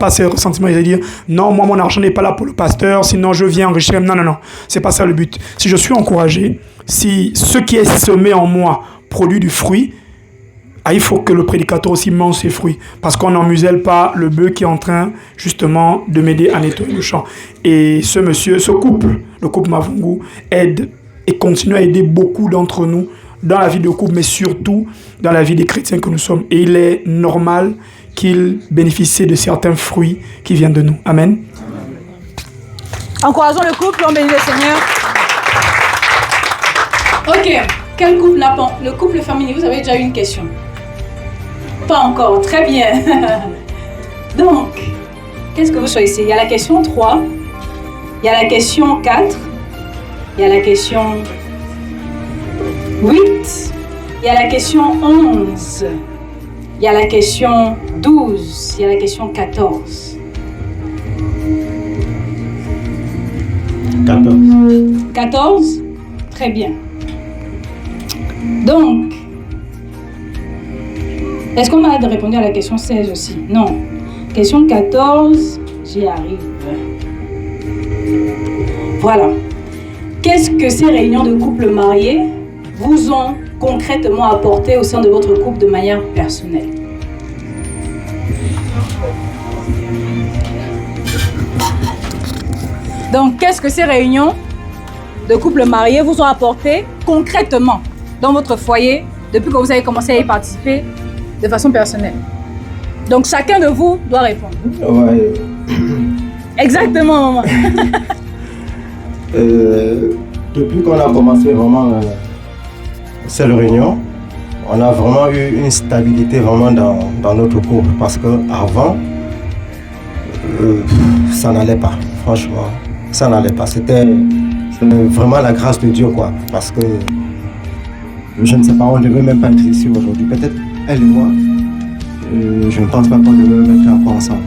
ces ressentiments et dire non, moi mon argent n'est pas là pour le pasteur, sinon je viens enrichir. Non, c'est pas ça le but. Si je suis encouragé, si ce qui est semé en moi produit du fruit, il faut que le prédicateur aussi mange ses fruits, parce qu'on n'en muselle pas le bœuf qui est en train justement de m'aider à nettoyer le champ. Et ce couple, le couple Mavungu, aide et continue à aider beaucoup d'entre nous dans la vie de couple, mais surtout dans la vie des chrétiens que nous sommes. Et il est normal qu'ils bénéficient de certains fruits qui viennent de nous. Amen. Encourageons le couple, on bénit le Seigneur. Ok, quel couple n'a pas? Le couple féminin, vous avez déjà eu une question? Pas encore, très bien. Donc, qu'est-ce que vous choisissez? Il y a la question 3, il y a la question 4, il y a la question 8, il y a la question 11, il y a la question 12, il y a la question 14. 14? Très bien. Donc, est-ce qu'on a répondu à la question 16 aussi? Non. Question 14, j'y arrive. Voilà. Qu'est-ce que ces réunions de couples mariés vous ont concrètement apporté au sein de votre couple de manière personnelle? Donc, qu'est-ce que ces réunions de couples mariés vous ont apporté concrètement dans votre foyer depuis que vous avez commencé à y participer de façon personnelle? Donc, chacun de vous doit répondre. Ouais. Exactement, maman. Depuis qu'on a commencé vraiment cette réunion, on a vraiment eu une stabilité vraiment dans notre couple, parce qu'avant, ça n'allait pas, franchement, ça n'allait pas. C'était vraiment la grâce de Dieu, quoi, parce que je ne sais pas, on ne devait même pas être ici aujourd'hui. Peut-être elle et moi, je ne pense pas qu'on devait être encore ensemble.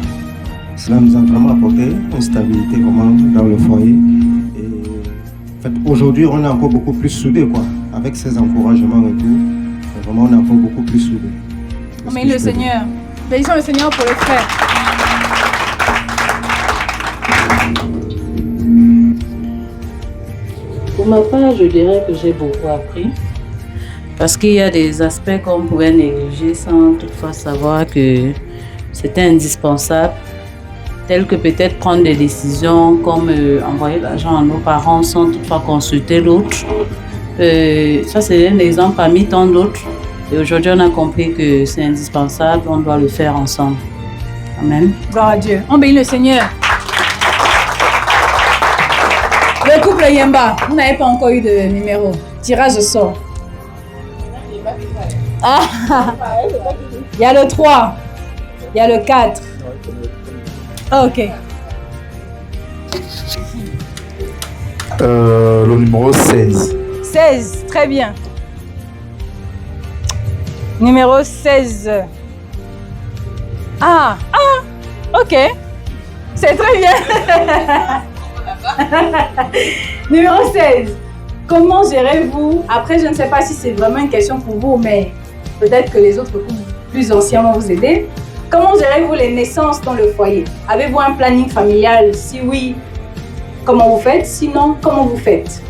Cela nous a vraiment apporté une stabilité vraiment dans le foyer. Et en fait, aujourd'hui, on est encore beaucoup plus soudés, quoi. Avec ces encouragements et tout, vraiment, on est encore beaucoup plus soudés. Mais le Seigneur, bénissons le Seigneur pour les frères. Pour ma part, je dirais que j'ai beaucoup appris. Parce qu'il y a des aspects qu'on pourrait négliger sans toutefois savoir que c'était indispensable, tels que peut-être prendre des décisions comme envoyer l'argent à nos parents sans toutefois consulter l'autre. Ça, c'est un exemple parmi tant d'autres. Et aujourd'hui, on a compris que c'est indispensable, on doit le faire ensemble. Amen. Gloire à Dieu. On bénit le Seigneur. Le couple Yemba, vous n'avez pas encore eu de numéro. Tirage au sort. Ah, il y a le 3, il y a le 4. Ok. Le numéro 16. 16, très bien. Numéro 16. Ah, ok. C'est très bien. Numéro 16. Comment gérez-vous? Après, je ne sais pas si c'est vraiment une question pour vous, mais peut-être que les autres couples plus anciens vont vous aider. Comment gérez-vous les naissances dans le foyer? Avez-vous un planning familial? Si oui, comment vous faites? Sinon, comment vous faites?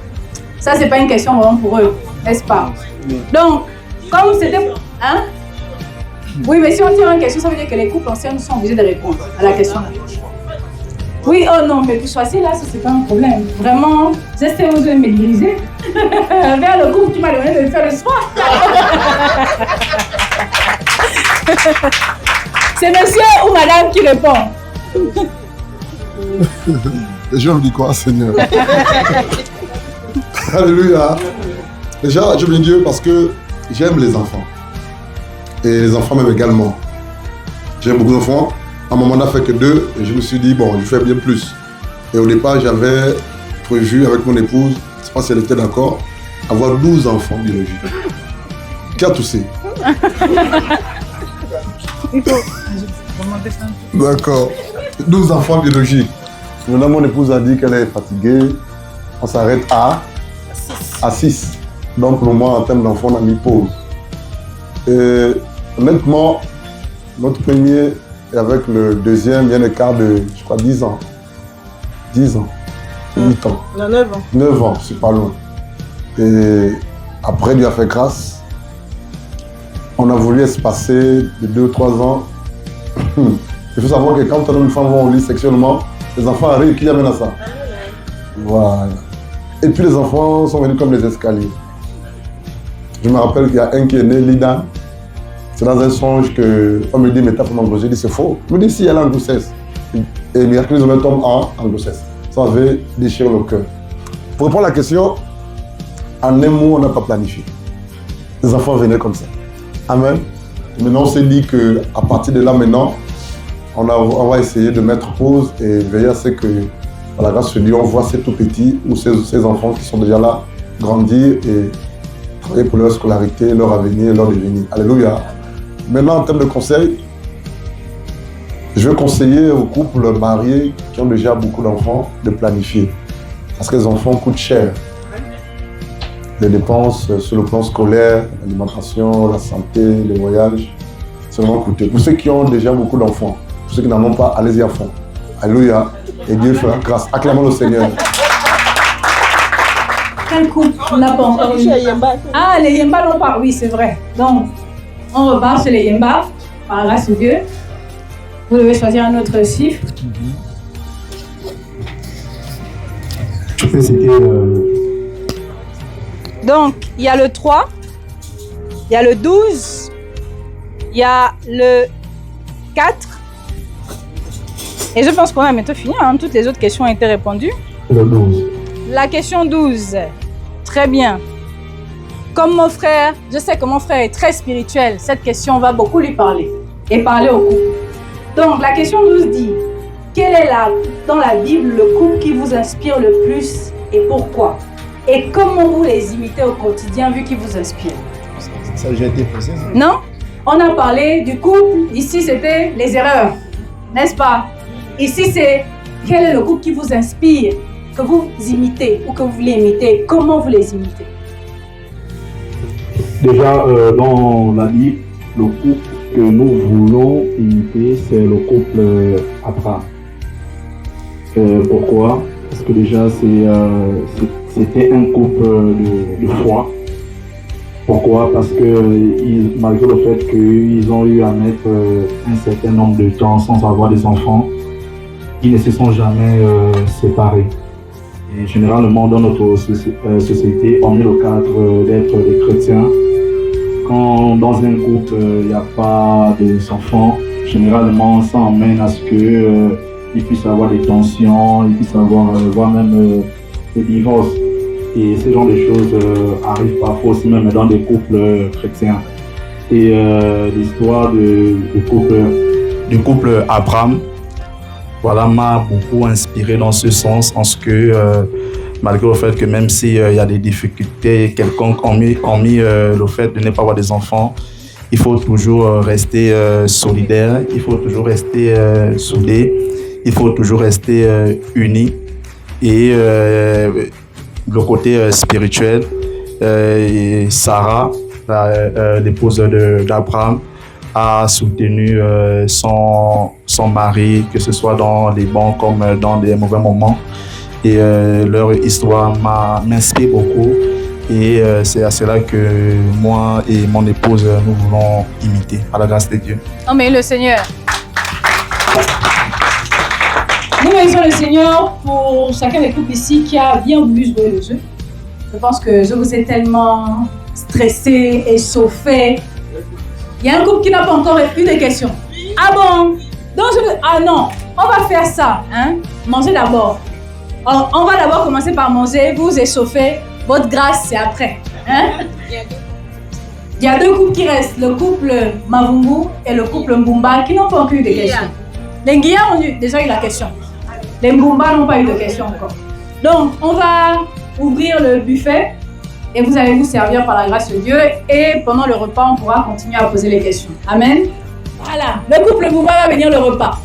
Ça, c'est pas une question vraiment pour eux, n'est-ce pas? Donc, comme c'était... Hein? Oui, mais si on tire une question, ça veut dire que les couples anciens sont obligés de répondre à la question. Oui, oh non, mais pour choisir là, ça c'est pas un problème. Vraiment, j'essaie de me diriger vers le couple qui m'a donné de le faire le soir. C'est monsieur ou madame qui répond. Les gens me disent quoi, Seigneur? Alléluia. Déjà, je bénis Dieu parce que j'aime les enfants. Et les enfants m'aiment également. J'aime beaucoup d'enfants. À un moment, on n'a fait que 2 et je me suis dit, bon, je fais bien plus. Et au départ, j'avais prévu avec mon épouse, je ne sais pas si elle était d'accord, avoir 12 enfants biologiques. Qui a toussé? D'accord. 12 enfants biologiques. Maintenant, mon épouse a dit qu'elle est fatiguée. On s'arrête à 6. Donc, pour moi, en termes d'enfants, on a mis pause. Et honnêtement, notre premier et avec le deuxième, il y a un écart de, je crois, 10 ans. 10 ans. 8 ans. 9 ans. 9 ans, c'est pas loin. Et après, Dieu a fait grâce. On a voulu espacer de 2 ou 3 ans. Il faut savoir que quand un homme et une femme vont au lit sexuellement, les enfants arrivent, qui amène à ça? Voilà. Et puis les enfants sont venus comme des escaliers. Je me rappelle qu'il y a un qui est né, Lidan. C'est dans un songe qu'on me dit, mais t'as fait en grossesse. Je dis, c'est faux. Je me dis, si elle est en grossesse. Et miraculeusement, tombe en grossesse. Ça avait déchiré le cœur. Pour répondre à la question, en un mot, on n'a pas planifié. Les enfants venaient comme ça. Amen. Et maintenant, on s'est dit qu'à partir de là, maintenant, on va essayer de mettre pause et veiller à ce que, par la grâce de Dieu, on voit ces tout petits ou ces enfants qui sont déjà là grandir et travailler pour leur scolarité, leur avenir, leur devenir. Alléluia. Maintenant, en termes de conseils, je vais conseiller aux couples mariés qui ont déjà beaucoup d'enfants de planifier. Parce que les enfants coûtent cher. Les dépenses sur le plan scolaire, l'alimentation, la santé, les voyages, c'est vraiment coûteux. Pour ceux qui ont déjà beaucoup d'enfants, pour ceux qui n'en ont pas, allez-y à fond. Alléluia. Et Dieu fera grâce. Acclamons le Seigneur. Quel couple n'a pas encore eu? Ah, les Yemba n'ont pas, oui, c'est vrai. Donc, on repart sur les Yemba, par grâce de Dieu. Vous devez choisir un autre chiffre. Tu peux citer. Donc, il y a le 3, il y a le 12, il y a le 4. Et je pense qu'on a bientôt fini, hein. Toutes les autres questions ont été répondues. Le 12. La question 12. Très bien. Comme mon frère, je sais que mon frère est très spirituel, cette question va beaucoup lui parler et parler au couple. Donc, la question 12 dit, quel est dans la Bible le couple qui vous inspire le plus et pourquoi? Et comment vous les imitez au quotidien vu qu'ils vous inspirent? Ça a déjà été posé. Non? On a parlé du couple, ici c'était les erreurs, n'est-ce pas? Ici c'est quel est le couple qui vous inspire, que vous imitez ou que vous voulez imiter, comment vous les imitez? Déjà, dans la Bible, le couple que nous voulons imiter, c'est le couple Abraham. Pourquoi? Parce que déjà, c'était un couple de foi. Pourquoi? Parce que malgré le fait qu'ils ont eu à mettre un certain nombre de temps sans avoir des enfants, ils ne se sont jamais séparés. Et généralement, dans notre société, on est le cadre d'être des chrétiens. Quand dans un couple, il n'y a pas d'enfants, généralement, ça emmène à ce qu'il puisse avoir des tensions, il puisse avoir, voire même des divorces. Et ce genre de choses arrivent parfois aussi même dans des couples chrétiens. Et l'histoire du couple Abraham, voilà, m'a beaucoup inspiré dans ce sens, en ce que malgré le fait que même s'il y a des difficultés quelconques ont mis le fait de ne pas avoir des enfants, il faut toujours rester solidaire, il faut toujours rester soudé, il faut toujours rester unis. Et le côté spirituel, Sarah, l'épouse d'Abraham, a soutenu son mari, que ce soit dans les bons comme dans des mauvais moments. Et leur histoire m'inspire beaucoup. Et c'est à cela que moi et mon épouse, nous voulons imiter, à la grâce de Dieu. Non mais le Seigneur. Nous bénissons le Seigneur pour chacun des couples ici qui a bien voulu jouer le jeu. Je pense que je vous ai tellement stressé, échauffé. Il y a un couple qui n'a pas encore eu de questions. Ah bon? Donc ah non, on va faire ça. Hein? Mangez d'abord. On va d'abord commencer par manger, vous échauffez. Votre grâce, c'est après. Hein? Il y a deux couples qui restent. Le couple Mavungu et le couple Mbumba qui n'ont pas encore eu de questions. Les Nguia ont déjà eu la question. Les Mbumba n'ont pas eu de questions encore. Donc, on va ouvrir le buffet et vous allez vous servir par la grâce de Dieu. Et pendant le repas, on pourra continuer à poser les questions. Amen. Voilà, le couple Mbumba va venir le repas.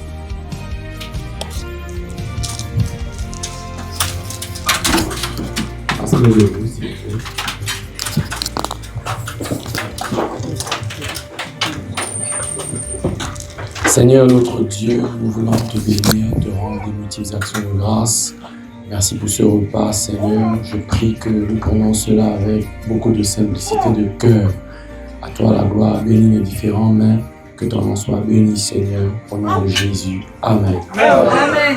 Seigneur notre Dieu, nous voulons te bénir, te rendre des multiples actions de grâce. Merci pour ce repas, Seigneur. Je prie que nous prenons cela avec beaucoup de simplicité de cœur. À toi la gloire, bénis les différents mains. Que ton nom soit béni, Seigneur, au nom de Jésus. Amen. Amen.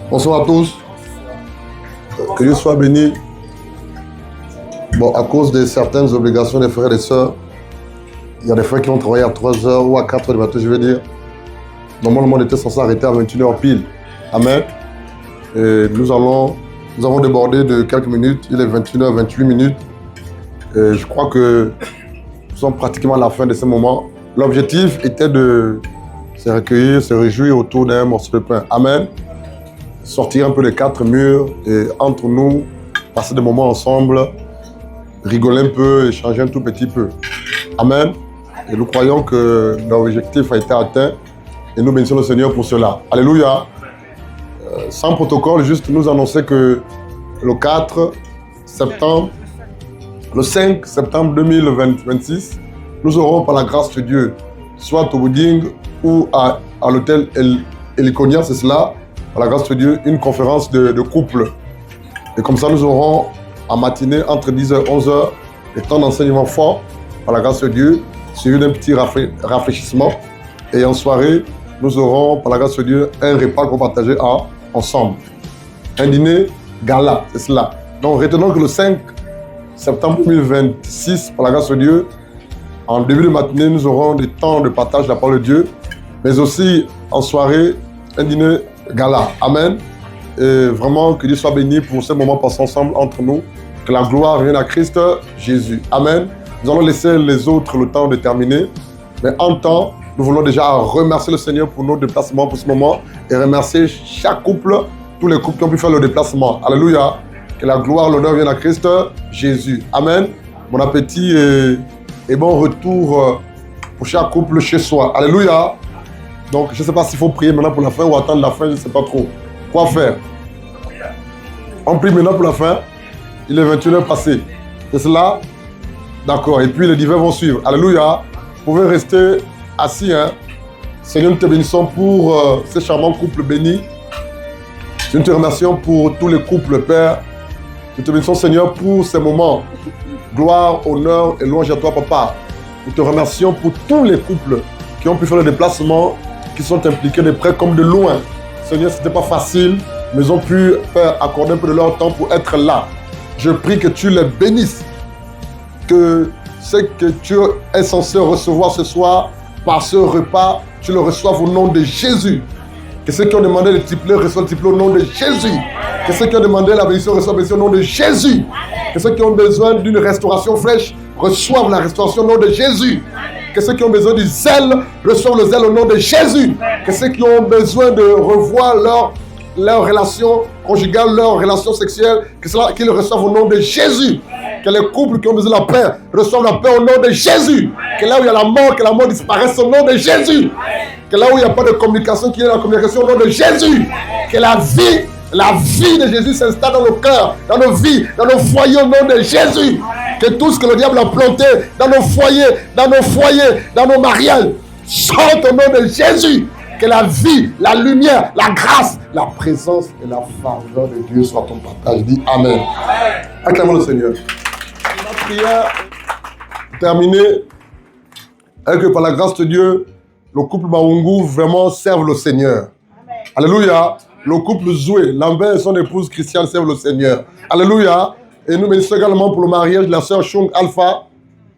Bonsoir à tous. Que Dieu soit béni. Bon, à cause de certaines obligations des frères et des sœurs, il y a des frères qui vont travailler à 3h ou à 4h du matin, je veux dire. Normalement, on était censé arrêter à 21h pile. Amen. Et nous avons débordé de quelques minutes. Il est 21h, 28 minutes. Et je crois que nous sommes pratiquement à la fin de ce moment. L'objectif était de se recueillir, se réjouir autour d'un morceau de pain. Amen. Sortir un peu les quatre murs et entre nous, passer des moments ensemble, rigoler un peu, échanger un tout petit peu. Amen. Et nous croyons que l'objectif a été atteint et nous bénissons le Seigneur pour cela. Alléluia. Sans protocole, juste nous annoncer que le 4 septembre, le 5 septembre 2026, nous aurons par la grâce de Dieu, soit au Bouding ou à l'hôtel Heliconia, c'est cela, par la grâce de Dieu, une conférence de couple. Et comme ça, nous aurons en matinée entre 10h et 11h des temps d'enseignement fort, par la grâce de Dieu, suivi d'un petit rafraîchissement. Et en soirée, nous aurons, par la grâce de Dieu, un repas qu'on partageait ensemble. Un dîner gala, c'est cela. Donc retenons que le 5 septembre 2026, par la grâce de Dieu, En début de matinée, nous aurons des temps de partage de la parole de Dieu, mais aussi en soirée, un dîner gala. Amen. Et vraiment, que Dieu soit béni pour ce moment passé ensemble entre nous. Que la gloire revienne à Christ Jésus. Amen. Nous allons laisser les autres le temps de terminer. Mais en temps, nous voulons déjà remercier le Seigneur pour nos déplacements pour ce moment et remercier chaque couple, tous les couples qui ont pu faire le déplacement. Alléluia. Que la gloire, l'honneur vienne à Christ Jésus. Amen. Bon appétit et bon retour pour chaque couple chez soi. Alléluia. Donc, je ne sais pas s'il faut prier maintenant pour la fin ou attendre la fin, je ne sais pas trop. Quoi faire? On prie maintenant pour la fin. Il est 21h passé. C'est cela? D'accord. Et puis les divers vont suivre. Alléluia. Vous pouvez rester assis. Hein? Seigneur, nous te bénissons pour ces charmants couples bénis. Nous te remercions pour tous les couples, Père. Nous te bénissons, Seigneur, pour ces moments. Gloire, honneur et louange à toi, Papa. Nous te remercions pour tous les couples qui ont pu faire le déplacement, qui sont impliqués de près comme de loin. Seigneur, ce n'était pas facile, mais ils ont pu accorder un peu de leur temps pour être là. Je prie que tu les bénisses, que ce que tu es censé recevoir ce soir par ce repas, tu le reçoives au nom de Jésus. Que ceux qui ont demandé le triplet reçoivent le triplet au nom de Jésus. Que ceux qui ont demandé la bénédiction reçoivent la bénédiction au nom de Jésus. Que ceux qui ont besoin d'une restauration fraîche reçoivent la restauration au nom de Jésus. Que ceux qui ont besoin du zèle reçoivent le zèle au nom de Jésus. Que ceux qui ont besoin de revoir leur relation conjugale, leur relation sexuelle, qu'ils le reçoivent au nom de Jésus. Que les couples qui ont besoin de la paix reçoivent la paix au nom de Jésus. Que là où il y a la mort, que la mort disparaisse au nom de Jésus. Que là où il n'y a pas de communication, qu'il y ait la communication au nom de Jésus. Que la vie de Jésus s'installe dans nos cœurs, dans nos vies, dans nos foyers au nom de Jésus. Que tout ce que le diable a planté dans nos foyers, dans nos mariages, sorte au nom de Jésus. Que la vie, la lumière, la grâce, la présence et la faveur de Dieu soient ton partage. Dis Amen. Acclamons le Seigneur. La prière terminée et que par la grâce de Dieu, le couple Maungu vraiment serve le Seigneur. Alléluia. Le couple Zoué, Lambert et son épouse Christiane servent le Seigneur. Alléluia. Et nous bénissons également pour le mariage de la sœur Chung Alpha.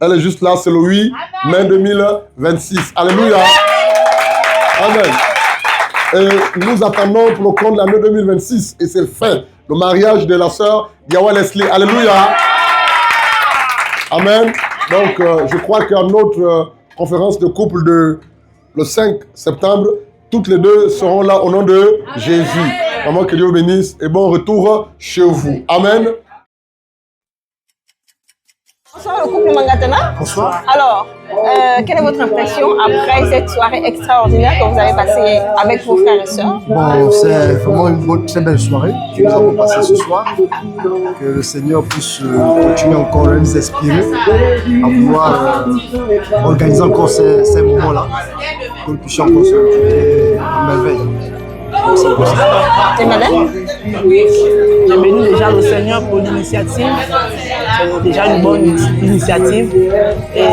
Elle est juste là, c'est le 8 mai 2026. Alléluia. Amen. Et nous attendons pour le compte de l'année 2026. Et c'est fait. Le mariage de la sœur Yawa Leslie. Alléluia. Amen. Donc, je crois qu'à notre conférence de couple le 5 septembre, toutes les deux seront là au nom de Jésus. Vraiment que Dieu vous bénisse et bon retour chez vous. Amen. Bonsoir le couple Mangatana. Bonsoir. Alors, quelle est votre impression après cette soirée extraordinaire que vous avez passée avec vos frères et sœurs? Bon, c'est vraiment une très belle soirée que nous avons passée ce soir. Que le Seigneur puisse continuer encore à nous inspirer, à vouloir organiser encore ces moments-là, que nous puissions encore se retrouver à merveille. Et madame? Oui, je bénis déjà le Seigneur pour l'initiative. C'est déjà une bonne initiative. Et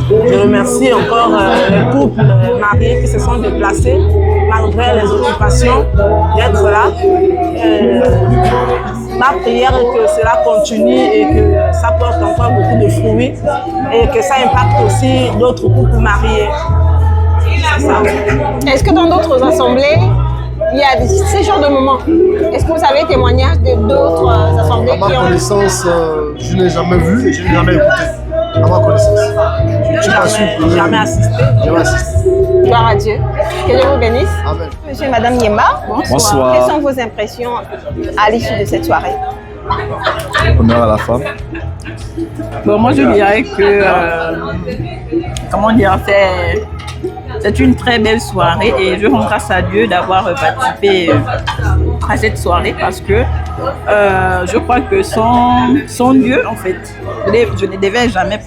je remercie encore les couples mariés qui se sont déplacés malgré les occupations d'être là. Ma prière est que cela continue et que ça porte encore beaucoup de fruits et que ça impacte aussi d'autres couples mariés. C'est ça. Est-ce que dans d'autres assemblées, il y a ces genres de moments? Est-ce que vous avez témoignage d'autres assemblées à ma connaissance, je n'ai jamais vu et je n'ai jamais écouté. À ma connaissance. Je ne suis pas sûr que... Jamais assisté. Jamais assisté. Gloire à Dieu. Que Dieu vous bénisse. Amen. Monsieur et Madame Yemba, bonsoir. Bonsoir. Quelles sont vos impressions à l'issue de cette soirée? Honneur à la femme. Bon, moi je dirais que, comment dire, c'est une très belle soirée et je rends grâce à Dieu d'avoir participé à cette soirée parce que je crois que sans Dieu, en fait, je ne devais jamais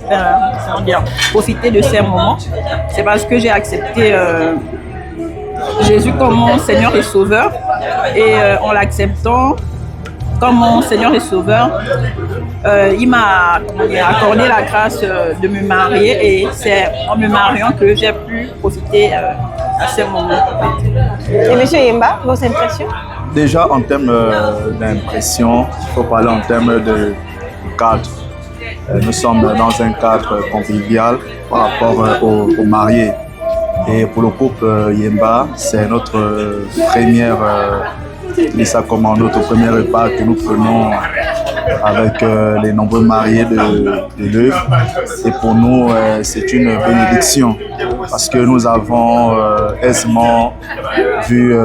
profiter de ces moments. C'est parce que j'ai accepté Jésus comme mon Seigneur et Sauveur et en l'acceptant comme mon Seigneur et Sauveur, il m'a accordé la grâce de me marier et c'est en me mariant que j'ai pu profiter à ce moment. Et monsieur Yemba, vos impressions? Déjà en termes d'impression, il faut parler en termes de cadre. Nous sommes dans un cadre convivial par rapport aux mariés. Et pour le couple Yemba, c'est notre première, notre premier repas que nous prenons avec les nombreux mariés de l'œuvre. Et pour nous, c'est une bénédiction parce que nous avons aisément vu,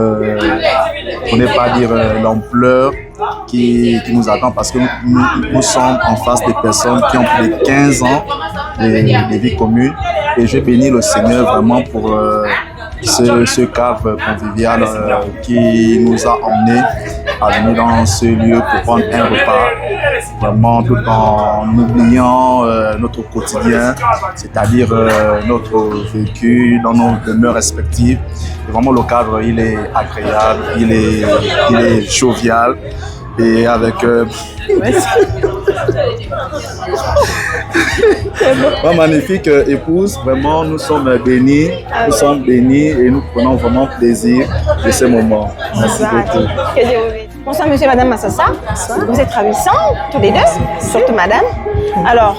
pour ne pas dire l'ampleur qui nous attend, parce que nous sommes en face des personnes qui ont plus de 15 ans de vie commune. Et je bénis le Seigneur vraiment pour ce cadre convivial qui nous a emmenés à venir dans ce lieu pour prendre un repas, vraiment tout en oubliant notre quotidien, c'est-à-dire notre vécu dans nos demeures respectives. Et vraiment le cadre, il est agréable, il est jovial. Et avec ma magnifique épouse, vraiment nous sommes bénis et nous prenons vraiment plaisir de ces moments. Merci beaucoup. Bonsoir monsieur et madame Massassa. Vous êtes ravissants tous les deux, surtout madame. Alors,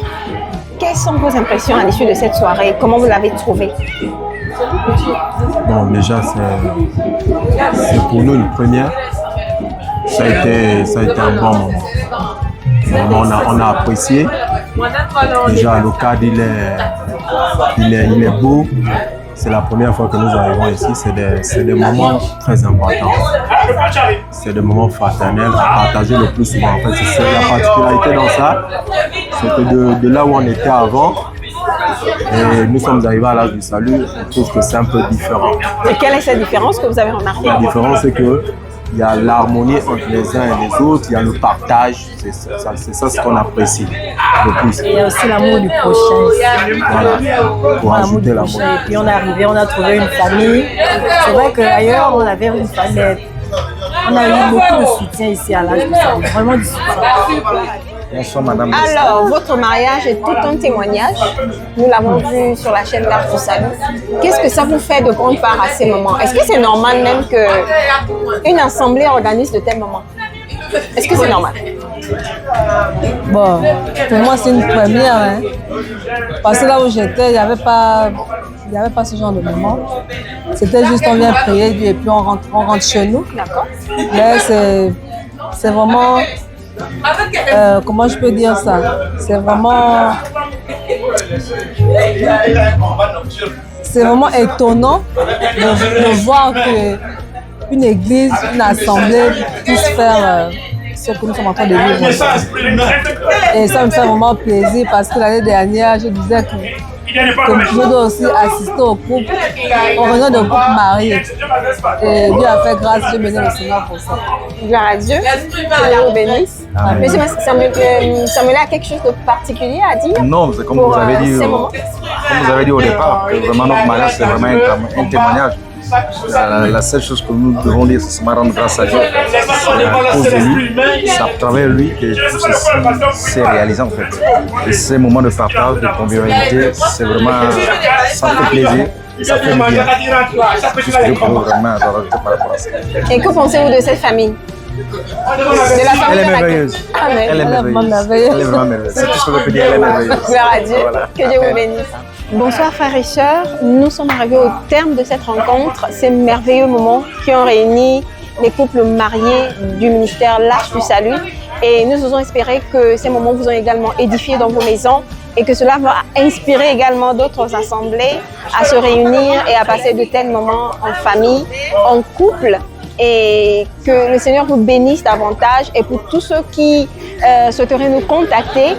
quelles sont vos impressions à l'issue de cette soirée? Comment vous l'avez trouvée? Bon, déjà c'est pour nous une première. Ça a été un bon moment. Vraiment, on a apprécié. Déjà, le cadre, il est beau. C'est la première fois que nous arrivons ici. C'est des moments très importants. C'est des moments fraternels à partager le plus souvent. En fait, c'est la particularité dans ça. C'est que de là où on était avant, et nous sommes arrivés à l'âge du salut, on trouve que c'est un peu différent. Et quelle est cette différence que vous avez remarquée? La différence, c'est que il y a l'harmonie entre les uns et les autres, il y a le partage, c'est ça ce qu'on apprécie le plus. Et il y a aussi l'amour du prochain. Voilà, pour ajouter l'amour. Et puis on est arrivé, on a trouvé une famille. C'est vrai qu'ailleurs on avait une famille, on a eu beaucoup de soutien ici à l'âge du salut, vraiment du soutien. Bonsoir madame. Alors, votre mariage est tout un témoignage. Nous l'avons vu sur la chaîne d'Arche du Salut. Qu'est-ce que ça vous fait de prendre part à ces moments? Est-ce que c'est normal même qu'une assemblée organise de tels moments? Est-ce que c'est normal? Bon, pour moi c'est une première. Hein. Parce que là où j'étais, il n'y avait pas ce genre de moment. C'était juste on vient prier et puis on rentre chez nous. D'accord. Mais c'est vraiment... comment je peux dire ça? C'est vraiment étonnant de voir qu'une église, une assemblée puisse faire ce que nous sommes en train de vivre. Et ça me fait vraiment plaisir parce que l'année dernière, je disais que je dois aussi assister au couple, au réunion de couple marié. Et Dieu a fait grâce, Dieu bénit le Seigneur pour ça. Gloire à Dieu, que Dieu vous bénisse. Monsieur Samuel a quelque chose de particulier à dire? Non, c'est comme vous avez dit au départ, que vraiment notre mariage c'est vraiment un témoignage. La seule chose que nous devons dire, c'est rendre grâce à Dieu. C'est à cause de lui, c'est à travers lui que tout ceci s'est réalisé en fait. Et ces moments de partage, de convivialité, c'est vraiment, ça fait plaisir. Et ça fait du bien. C'est tout ce que je peux vraiment rajouter par rapport à ça. Et que pensez-vous de cette famille? De la famille. Elle est merveilleuse. Amen. Elle est merveilleuse. Elle est vraiment merveilleuse. C'est tout ce que je peux dire. Elle est merveilleuse. Gloire à Dieu. Voilà. Que Dieu vous bénisse. Bonsoir frères et sœurs. Nous sommes arrivés au terme de cette rencontre. Ces merveilleux moments qui ont réuni les couples mariés du ministère L'Arche du Salut. Et nous osons espérer que ces moments vous ont également édifié dans vos maisons et que cela va inspirer également d'autres assemblées à se réunir et à passer de tels moments en famille, en couple. Et que le Seigneur vous bénisse davantage. Et pour tous ceux qui souhaiteraient nous contacter,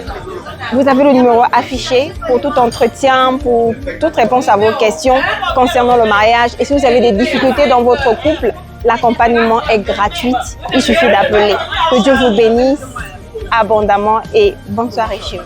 vous avez le numéro affiché pour tout entretien, pour toute réponse à vos questions concernant le mariage. Et si vous avez des difficultés dans votre couple, l'accompagnement est gratuit. Il suffit d'appeler. Que Dieu vous bénisse abondamment et bonne soirée chez vous.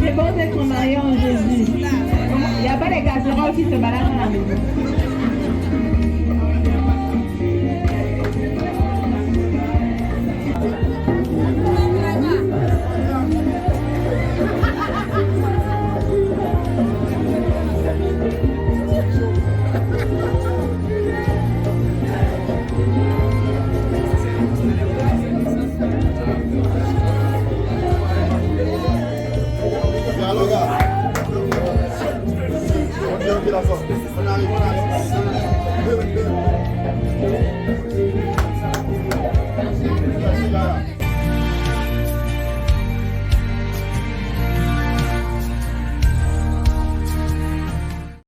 C'est bon d'être marié en Jésus. Il n'y a pas de casseroles qui se baladent dans la maison. On arrive.